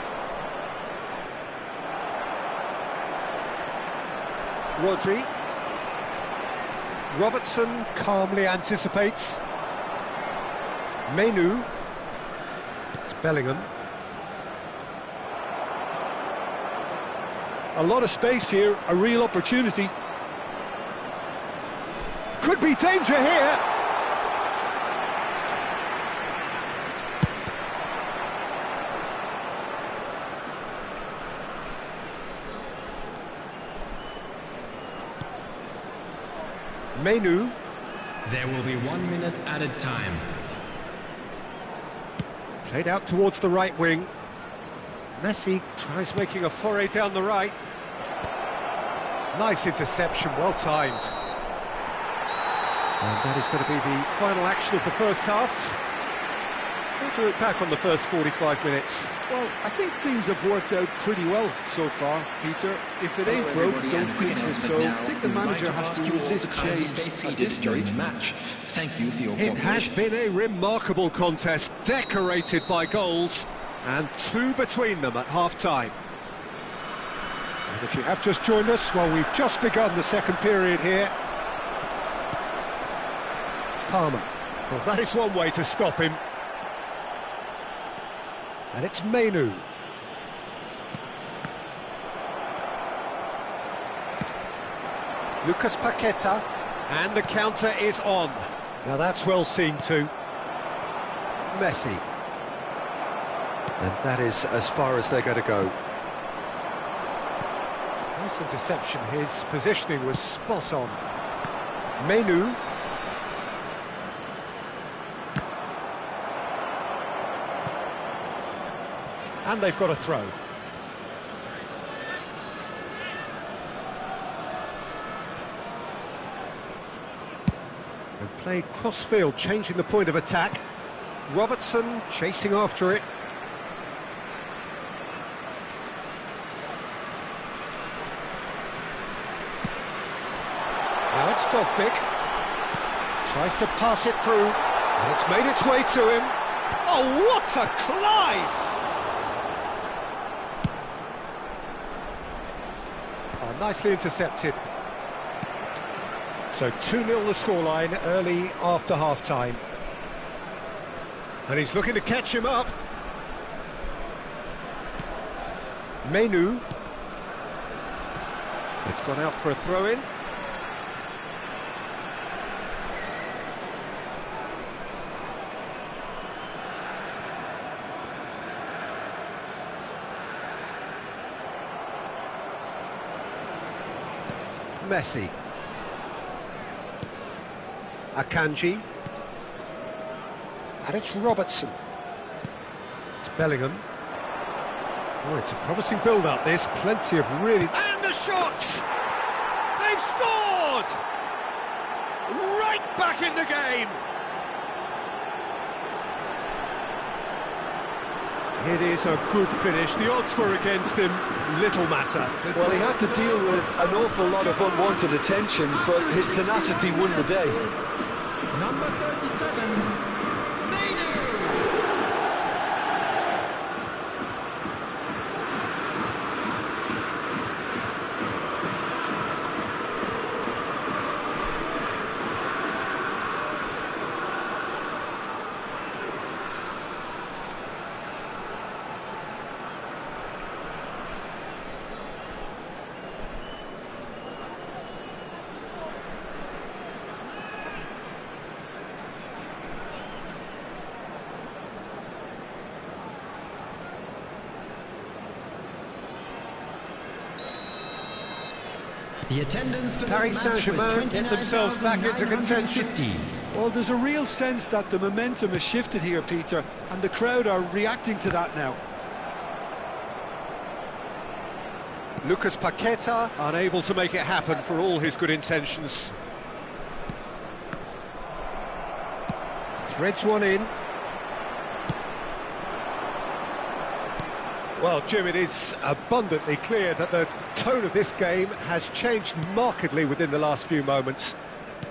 Rodri. Robertson calmly anticipates. Menu. It's Bellingham. A lot of space here, a real opportunity. Could be danger here. Menu. There will be 1 minute added time. Played out towards the right wing. Messi tries making a foray down the right. Nice interception, well timed. And that is going to be the final action of the first half. We'll look back on the first 45 minutes. Well, I think things have worked out pretty well so far, Peter. If it ain't broke, don't fix it. So I think the manager has to resist change at this stage. Thank you for your It has been a remarkable contest, decorated by goals, and 2 between them at half-time. And if you have just joined us, well, we've just begun the second period here. Palmer. Well, that is one way to stop him. And it's Menu. Lucas Paqueta. And the counter is on. Now that's well seen too. Messi. And that is as far as they're going to go. Nice interception. His positioning was spot on. Menu. And they've got a throw. And played cross-field, changing the point of attack. Robertson chasing after it. Now it's Dovbik. Tries to pass it through. And it's made its way to him. Oh, what a climb! Nicely intercepted. So 2-0 the scoreline early after half-time. And he's looking to catch him up. Menu. It's gone out for a throw-in. Messi. Akanji. And it's Robertson. It's Bellingham. Oh, it's a promising build-up, this. Plenty of really... And a shot! They've scored! Right back in the game! It is a good finish. The odds were against him. Little matter. Well, he had to deal with an awful lot of unwanted attention, but his tenacity won the day. Number 37, Menu. The attendance for Paris this match was Saint-Germain get themselves back into contention. 29,950. Well, there's a real sense that the momentum has shifted here, Peter, and the crowd are reacting to that now. Lucas Paqueta unable to make it happen for all his good intentions. Threads one in. Well, Jim, it is abundantly clear that the tone of this game has changed markedly within the last few moments.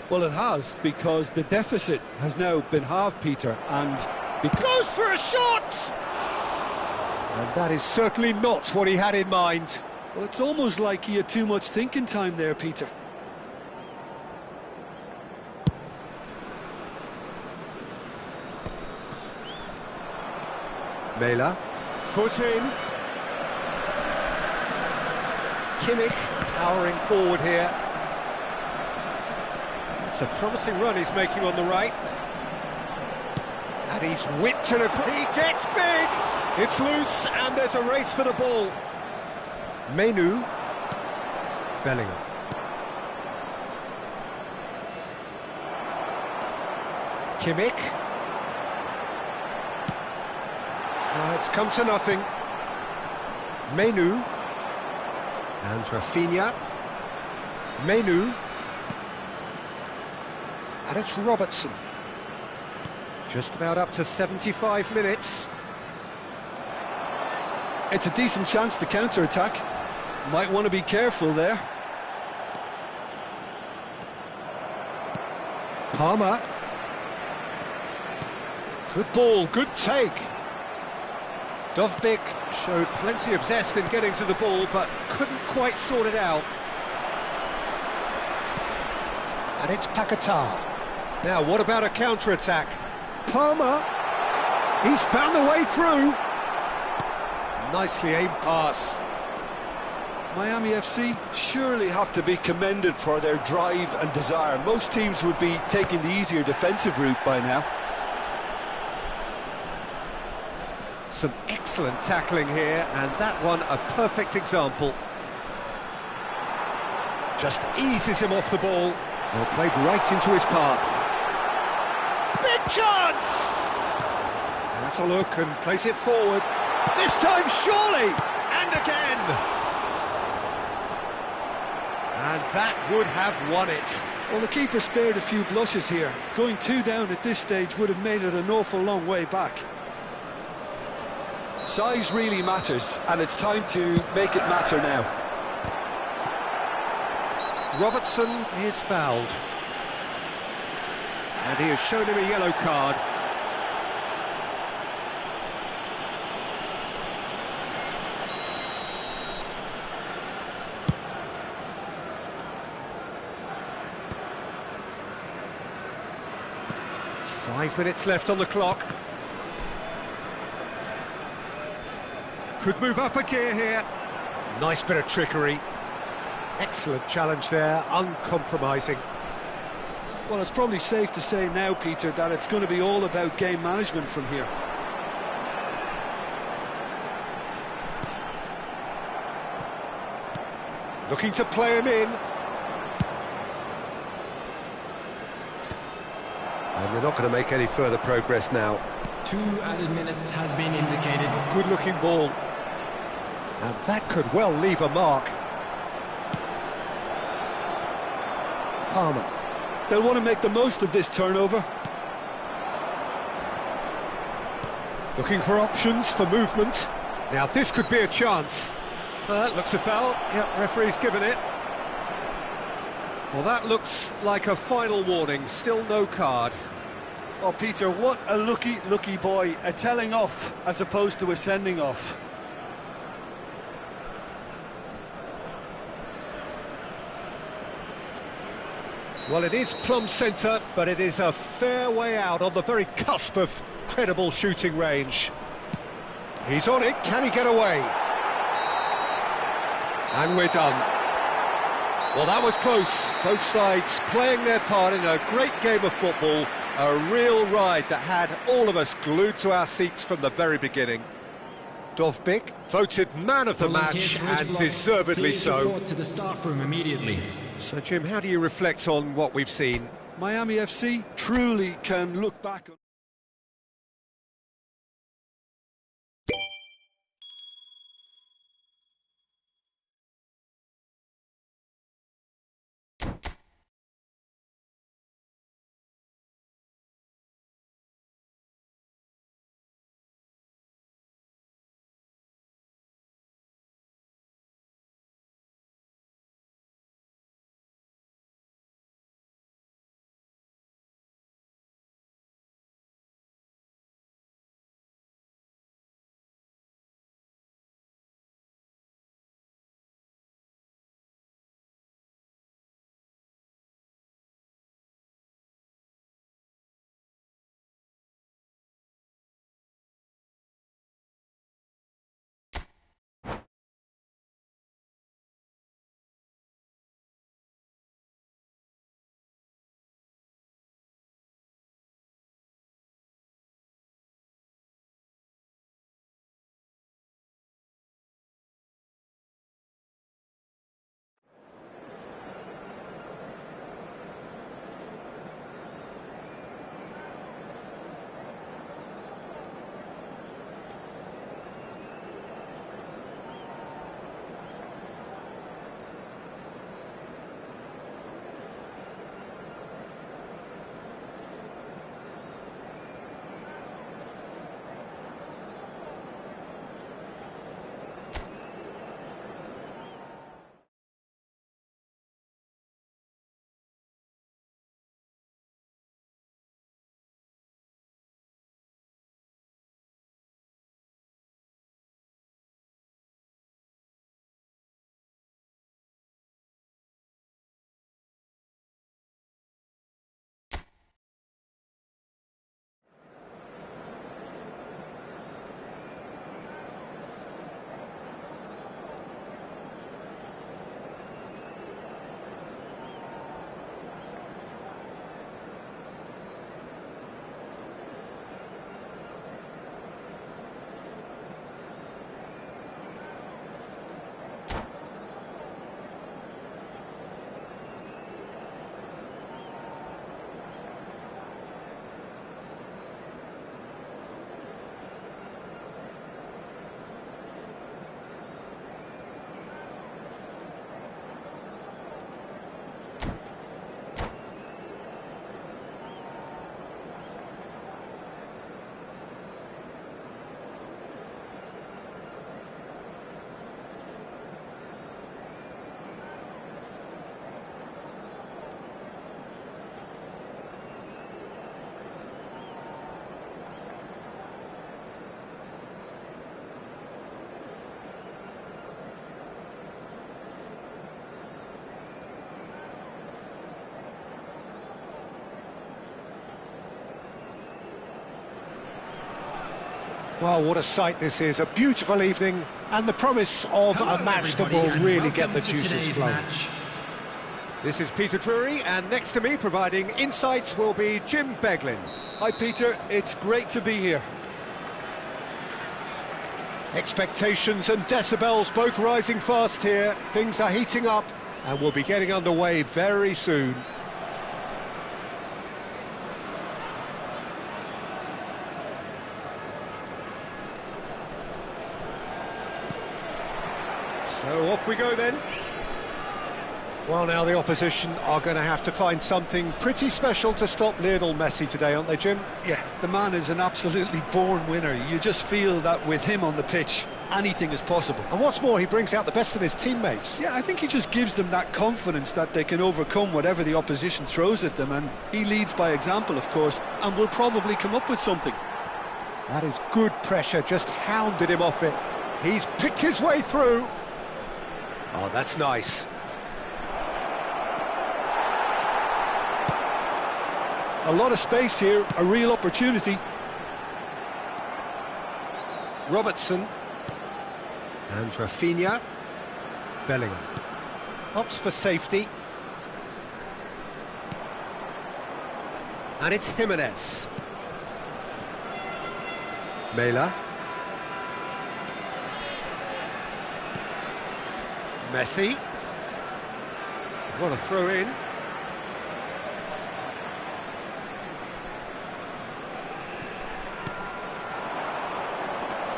Well, it has, because the deficit has now been halved, Peter, and... Goes for a shot! And that is certainly not what he had in mind. Well, it's almost like he had too much thinking time there, Peter. Mela, foot in. Kimmich powering forward here. It's a promising run he's making on the right. And he's whipped to the... He gets big! It's loose, and there's a race for the ball. Menu. Bellingham. Kimmich. It's come to nothing. Menu. And Rafinha. Menu. And it's Robertson. Just about up to 75 minutes. It's a decent chance to counter-attack. Might want to be careful there. Palmer. Good ball, good take. Dovbyk showed plenty of zest in getting to the ball, but couldn't quite sort it out. And it's Paqueta. Now, what about a counter-attack? Palmer. He's found the way through. Nicely aimed pass. Miami FC surely have to be commended for their drive and desire. Most teams would be taking the easier defensive route by now. Some excellent tackling here, and that one a perfect example. Just eases him off the ball. Well, played right into his path. Big chance! Has a look and plays it forward. This time, surely! And again! And that would have won it. Well, the keeper spared a few blushes here. Going 2 down at this stage would have made it an awful long way back. Size really matters, and it's time to make it matter now. Robertson is fouled. And he has shown him a yellow card. Five minutes left on the clock. Could move up a gear here. Nice bit of trickery. Excellent challenge there, uncompromising. Well, it's probably safe to say now, Peter, that it's going to be all about game management from here. Looking to play him in. And they're not going to make any further progress now. 2 added minutes has been indicated. Good looking ball. And that could well leave a mark. Palmer. They'll want to make the most of this turnover. Looking for options for movement. Now this could be a chance. That looks a foul. Yep, referee's given it. Well, that looks like a final warning. Still no card. Oh, Peter, what a lucky boy. A telling off as opposed to a sending off. Well, it is plumb centre, but it is a fair way out on the very cusp of credible shooting range. He's on it. Can he get away? And we're done. Well, that was close. Both sides playing their part in a great game of football. A real ride that had all of us glued to our seats from the very beginning. Dovbik, voted man of the match, and deservedly so. Report to the staff room immediately. So, Jim, how do you reflect on what we've seen? Miami FC truly can look back on... Well, what a sight this is. A beautiful evening and the promise of a match that will really get the juices flowing. This is Peter Drury, and next to me providing insights will be Jim Beglin. Hi Peter, it's great to be here. Expectations and decibels both rising fast here. Things are heating up and we'll be getting underway very soon. So off we go then. Well, now the opposition are going to have to find something pretty special to stop Lionel Messi today, aren't they, Jim? Yeah, the man is an absolutely born winner. You just feel that with him on the pitch, anything is possible. And what's more, he brings out the best in his teammates. Yeah, I think he just gives them that confidence that they can overcome whatever the opposition throws at them, and he leads by example, of course, and will probably come up with something. That is good pressure, just hounded him off it. He's picked his way through. Oh, that's nice. A lot of space here, a real opportunity. Robertson. And Rafinha. Bellingham. Opts for safety. And it's Jimenez. Mela. Messi. What a throw in.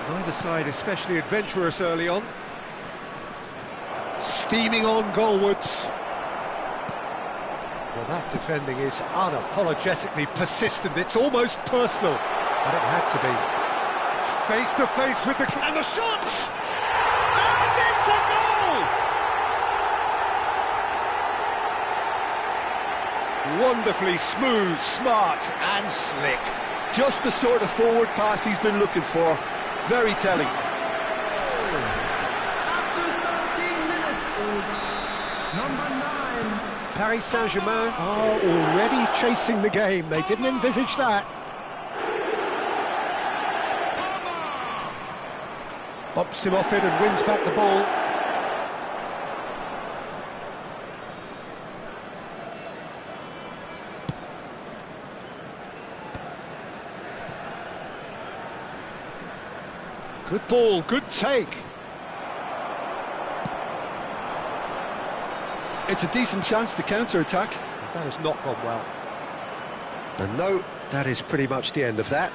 Neither side especially adventurous early on. Steaming on goalwards. Well, that defending is unapologetically persistent. It's almost personal, but it had to be. Face to face with the... and the shot! And it's a goal! Wonderfully smooth, smart and slick. Just the sort of forward pass he's been looking for. Very telling. After 13 minutes is number 9. Paris Saint-Germain are already chasing the game. They didn't envisage that. Bumps him off it and wins back the ball. Good ball, good take. It's a decent chance to counter-attack. That has not gone well. And no, that is pretty much the end of that.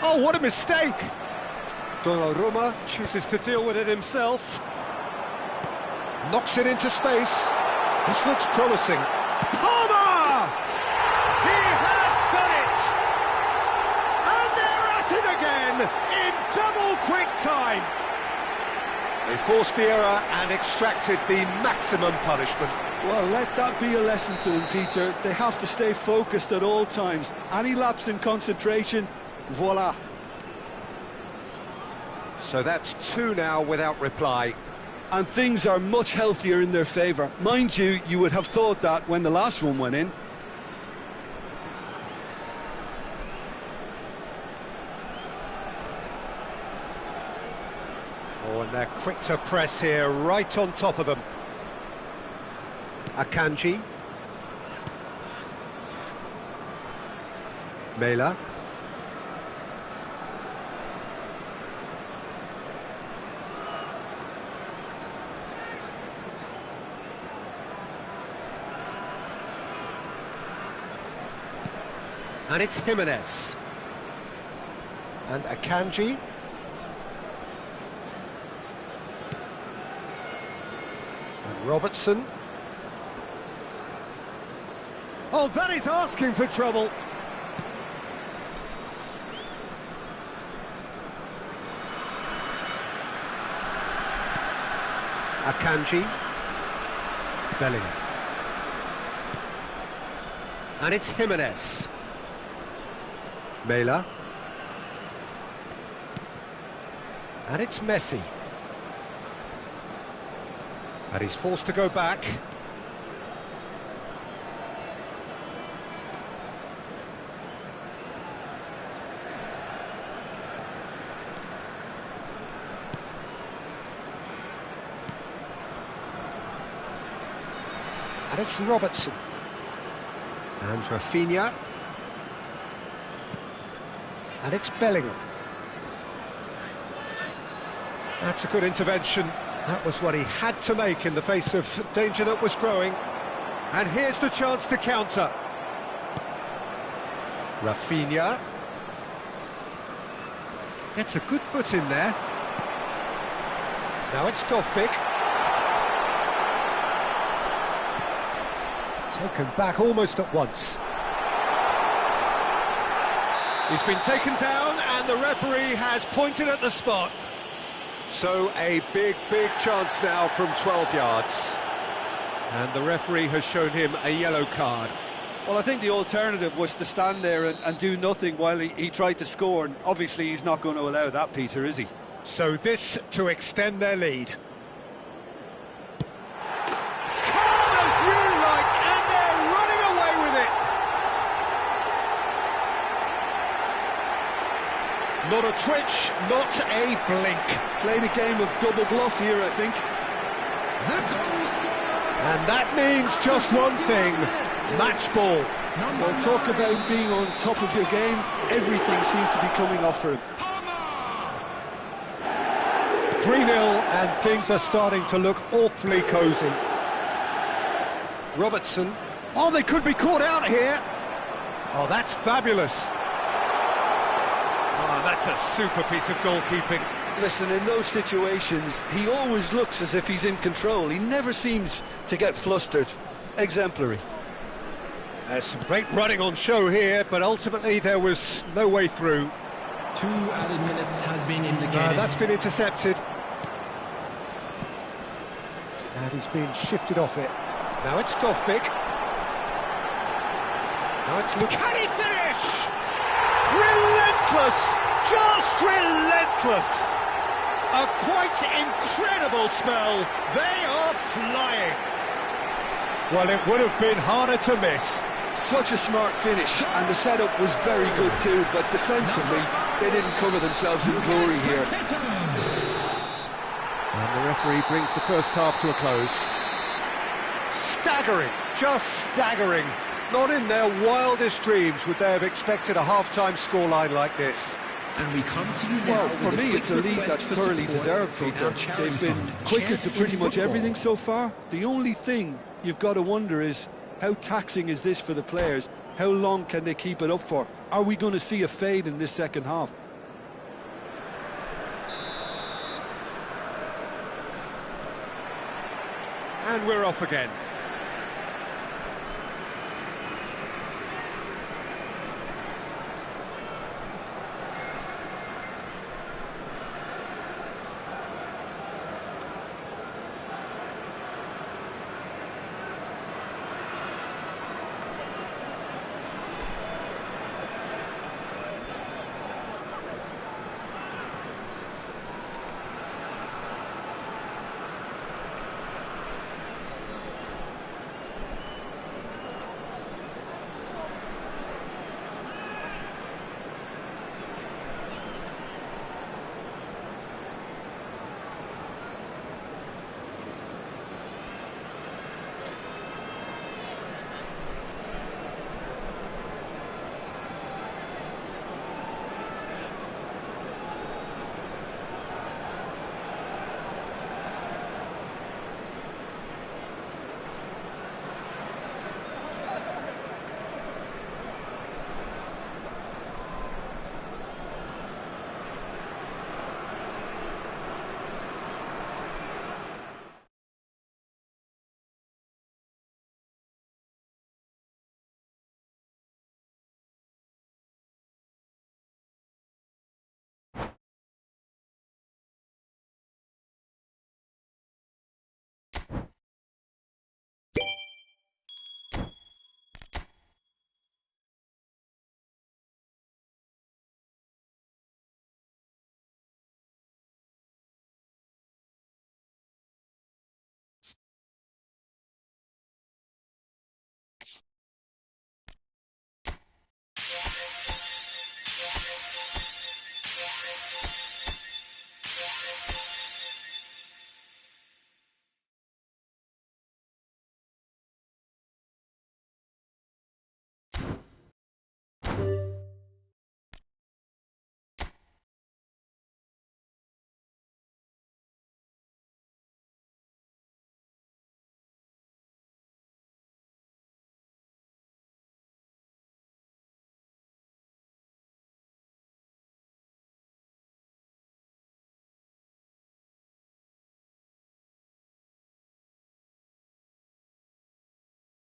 Oh, what a mistake! Donnarumma chooses to deal with it himself. Knocks it into space. This looks promising. Palmer! He has done it! And they're at it again in double quick time. They forced the error and extracted the maximum punishment. Well, let that be a lesson to them, Peter. They have to stay focused at all times. Any lapse in concentration, voila. So that's 2 now without reply. And things are much healthier in their favour. Mind you, you would have thought that when the last one went in. Oh, and they're quick to press here, right on top of them. Akanji. Mela. And it's Jimenez. And Akanji. And Robertson. Oh, that is asking for trouble. Akanji. Bellingham. And it's Jimenez. Mela. And it's Messi. And he's forced to go back. And it's Robertson. And Rafinha. And it's Bellingham. That's a good intervention. That was what he had to make in the face of danger that was growing. And here's the chance to counter. Rafinha. Gets a good foot in there. Now it's Dovbyk. Taken back almost at once. He's been taken down and the referee has pointed at the spot. So a big chance now from 12 yards. And the referee has shown him a yellow card. Well, I think the alternative was to stand there and do nothing while he tried to score. And obviously he's not going to allow that, Peter, is he? So this to extend their lead. Calm as you like, and they're running away with it. Not a twitch, not a blink. Played a game of double bluff here, I think. And that means just one thing, match ball. Well, talk about being on top of your game. Everything seems to be coming off for him. 3-0, and things are starting to look awfully cosy. Robertson. Oh, they could be caught out here. Oh, that's fabulous. Oh, that's a super piece of goalkeeping. Listen, in those situations, he always looks as if he's in control. He never seems to get flustered. Exemplary. There's some great running on show here, but ultimately there was no way through. 2 added minutes has been indicated. That's been intercepted. And he's been shifted off it. Now it's Dovbik. Now it's Luke. Can he finish? Relentless! Just relentless! A quite incredible spell. They are flying. Well, it would have been harder to miss. Such a smart finish, and the setup was very good too, but defensively, they didn't cover themselves in glory here. And the referee brings the first half to a close. Staggering, just staggering. Not in their wildest dreams would they have expected a half-time scoreline like this. And we come to you now. Well, for me, it's a lead that's thoroughly deserved, Peter. They've been quicker to pretty much everything so far. The only thing you've got to wonder is, how taxing is this for the players? How long can they keep it up for? Are we going to see a fade in this second half? And we're off again.